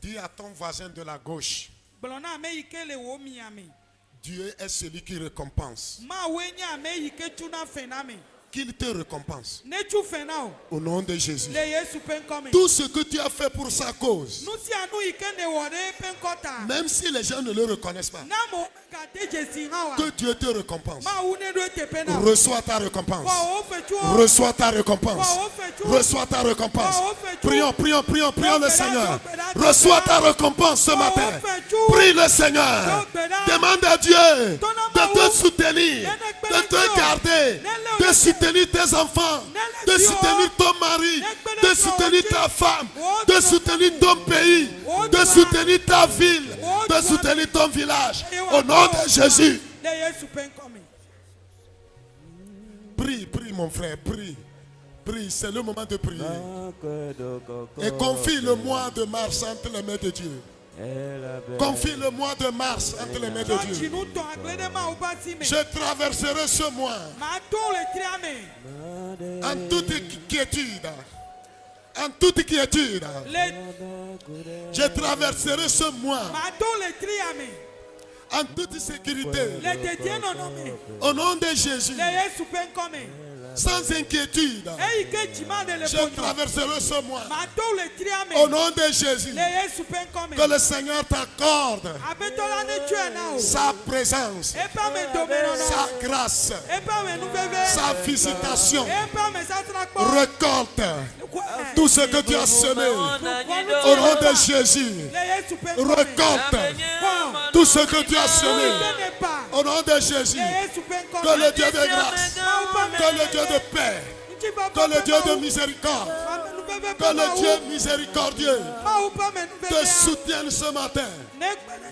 [SPEAKER 1] Dis à ton voisin de la gauche, Dieu est celui qui récompense. Qu'il te récompense. Au nom de Jésus. Tout ce que tu as fait pour sa cause, même si les gens ne le reconnaissent pas, que Dieu te récompense. Reçois ta récompense. Reçois ta récompense. Reçois ta récompense. Prions le Seigneur. Reçois ta récompense ce matin. Prie le Seigneur. Demande à Dieu de te soutenir, de te garder, de soutenir tes enfants, de soutenir ton mari, de soutenir ta femme, de soutenir ton pays, de soutenir ta ville, de soutenir ton village. Au nom de Jésus. Prie mon frère, prie. Prie, c'est le moment de prier. Et confie le mois de mars entre les mains de Dieu. Confie le mois de mars entre les mains de Dieu. Je traverserai ce mois en toute quiétude. En toute quiétude. Je traverserai ce mois en toute sécurité. Au nom de Jésus. Sans inquiétude. Je traverserai ce mois. Au nom de Jésus. Que le Seigneur t'accorde sa présence, sa grâce, sa visitation. Récolte tout ce que tu as semé. Au nom de Jésus. Récolte tout ce que tu as semé. Au nom de Jésus. Que le Dieu de grâce, que le Dieu de paix, que le Dieu de miséricorde, que le Dieu miséricordieux te soutienne ce matin.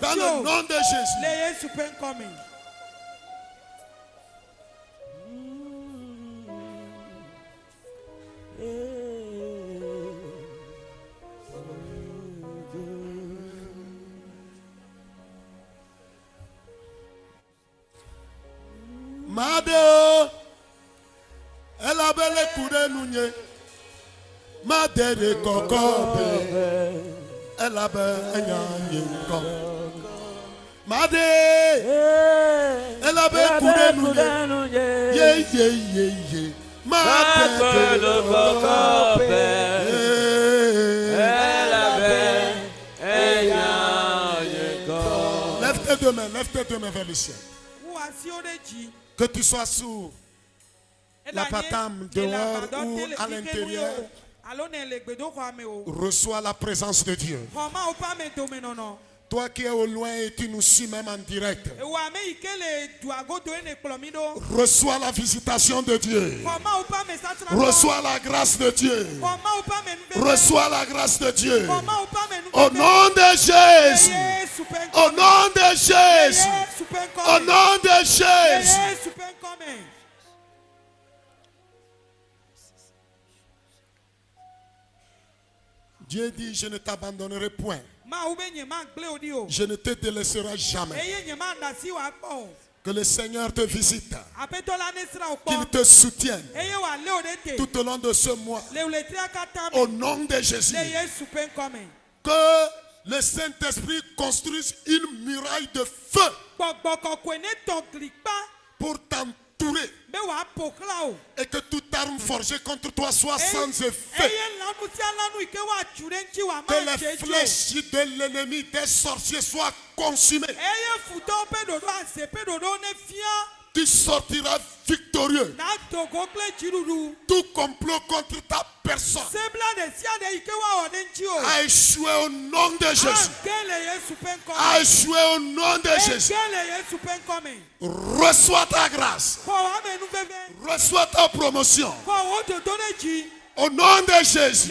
[SPEAKER 1] Dans le nom de Jésus. Made, elle a belle coudée nounye. Made de coco, elle a belle coco. Made, elle a belle coudée nounye. Ye. Made de coco, elle a belle coco. Lève tes deux mains vers le ciel. Que tu sois sous la patame dehors ou à l'intérieur, reçois la présence de Dieu. Toi qui es au loin et tu nous suis même en direct, reçois la visitation de Dieu. Reçois la grâce de Dieu. Reçois la grâce de Dieu. Au nom de Jésus. Au nom de Jésus. Au nom de Jésus. Dieu dit, je ne t'abandonnerai point. Je ne te délaisserai jamais. Que le Seigneur te visite. Qu'il te soutienne tout au long de ce mois. Au nom de Jésus. Que le Saint-Esprit construise une muraille de feu pour t'entourer. Et que toute arme forgée contre toi soit sans effet. Que les flèches de l'ennemi, des sorciers soient consumées. Tu tu sortiras victorieux. Tout complot contre ta personne a échoué au nom de Jésus. A échoué au nom de Jésus. Reçois ta grâce. Reçois ta promotion. Au nom de Jésus.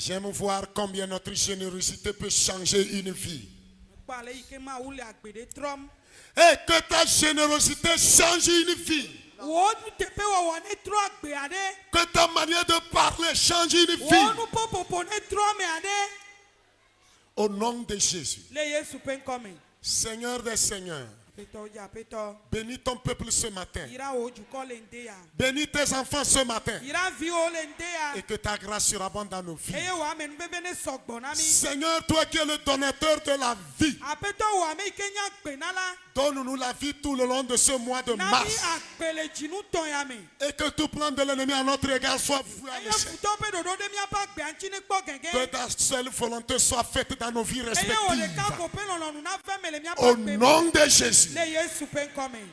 [SPEAKER 1] J'aime voir combien notre générosité peut changer une vie. Et que ta générosité change une vie. Que ta manière de parler change une vie. Au nom de Jésus. Seigneur des Seigneurs. Bénis ton peuple ce matin. Bénis tes enfants ce matin. Et que ta grâce surabonde dans nos vies. Seigneur, toi qui es le donateur de la vie, donne-nous la vie tout le long de ce mois de mars. Et que tout plan de l'ennemi à notre égard soit voué à l'échec. Que ta seule volonté soit faite dans nos vies respectives. Au nom de Jésus.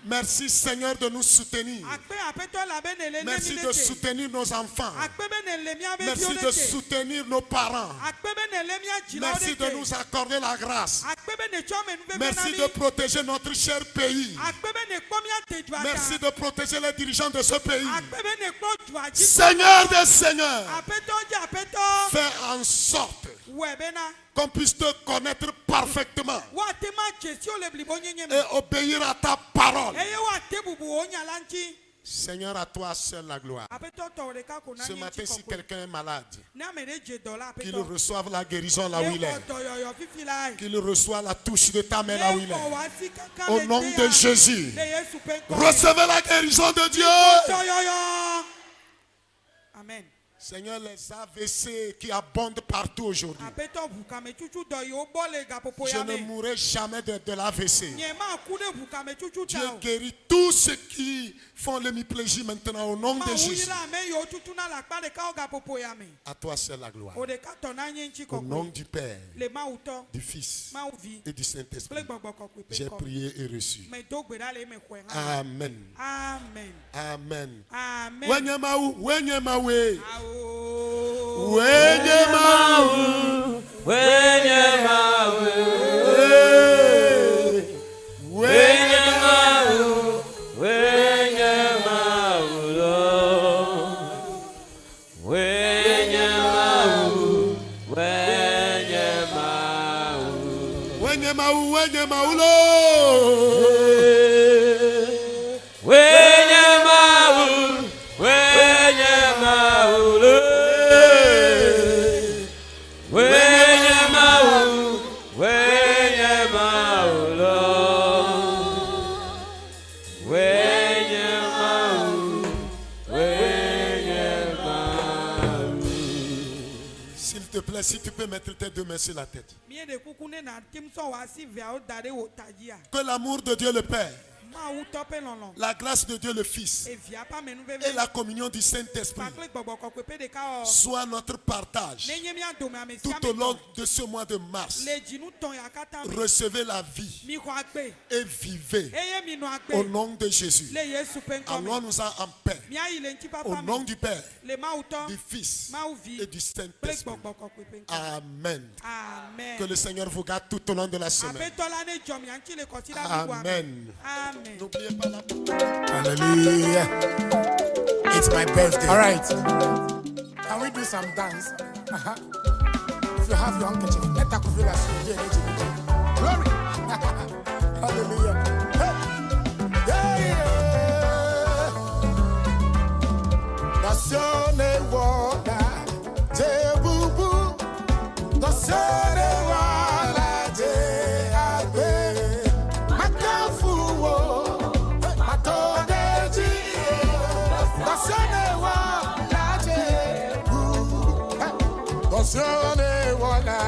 [SPEAKER 1] Merci Seigneur de nous soutenir. Merci de soutenir nos enfants. Merci de soutenir nos parents. Merci de nous accorder la grâce. Merci de protéger notre cher pays. Merci de protéger les dirigeants de ce pays. Seigneur des Seigneurs, fais en sorte qu'on puisse te connaître parfaitement et obéir à ta parole. Seigneur, à toi seul la gloire. Ce matin, si quelqu'un est malade, qu'il reçoive la guérison là où il est. Qu'il reçoive la touche de ta main là où il est. Au nom de Jésus, recevez la guérison de Dieu. Amen. Seigneur, les AVC qui abondent partout aujourd'hui. Je ne mourrai jamais de l'AVC. Dieu guérit tous ceux qui font l'hémiplégie maintenant au nom de Jésus. À toi seul la gloire. Au nom du Père, du Fils et du Saint-Esprit. J'ai prié et reçu. Amen. Amen. Amen. Amen. Wenyemaou, wenyemawe.
[SPEAKER 4] Wenyemaou, wenyemaou, wenyemaou, wenyemaou, wenyemaou, wenyemaou,
[SPEAKER 1] wenyemaou, wenyemaou, si tu peux mettre tes deux mains sur la tête. Que l'amour de Dieu le Père, la grâce de Dieu le Fils et la communion du Saint-Esprit soit notre partage tout au long de ce mois de mars. Recevez la vie et vivez au nom de Jésus. Allons-nous en paix au nom du Père, du Fils et du Saint-Esprit. Amen. Que le Seigneur vous garde tout au long de la semaine. Amen. N'oubliez pas la...
[SPEAKER 5] Hallelujah. It's my birthday. All right. Can we do some dance? If you have your handkerchief, let that feel as glory. Hallelujah. Hey. Yeah. Nazione vuota, Jebubu. Nazione vuota, Jebubu. Sone wala,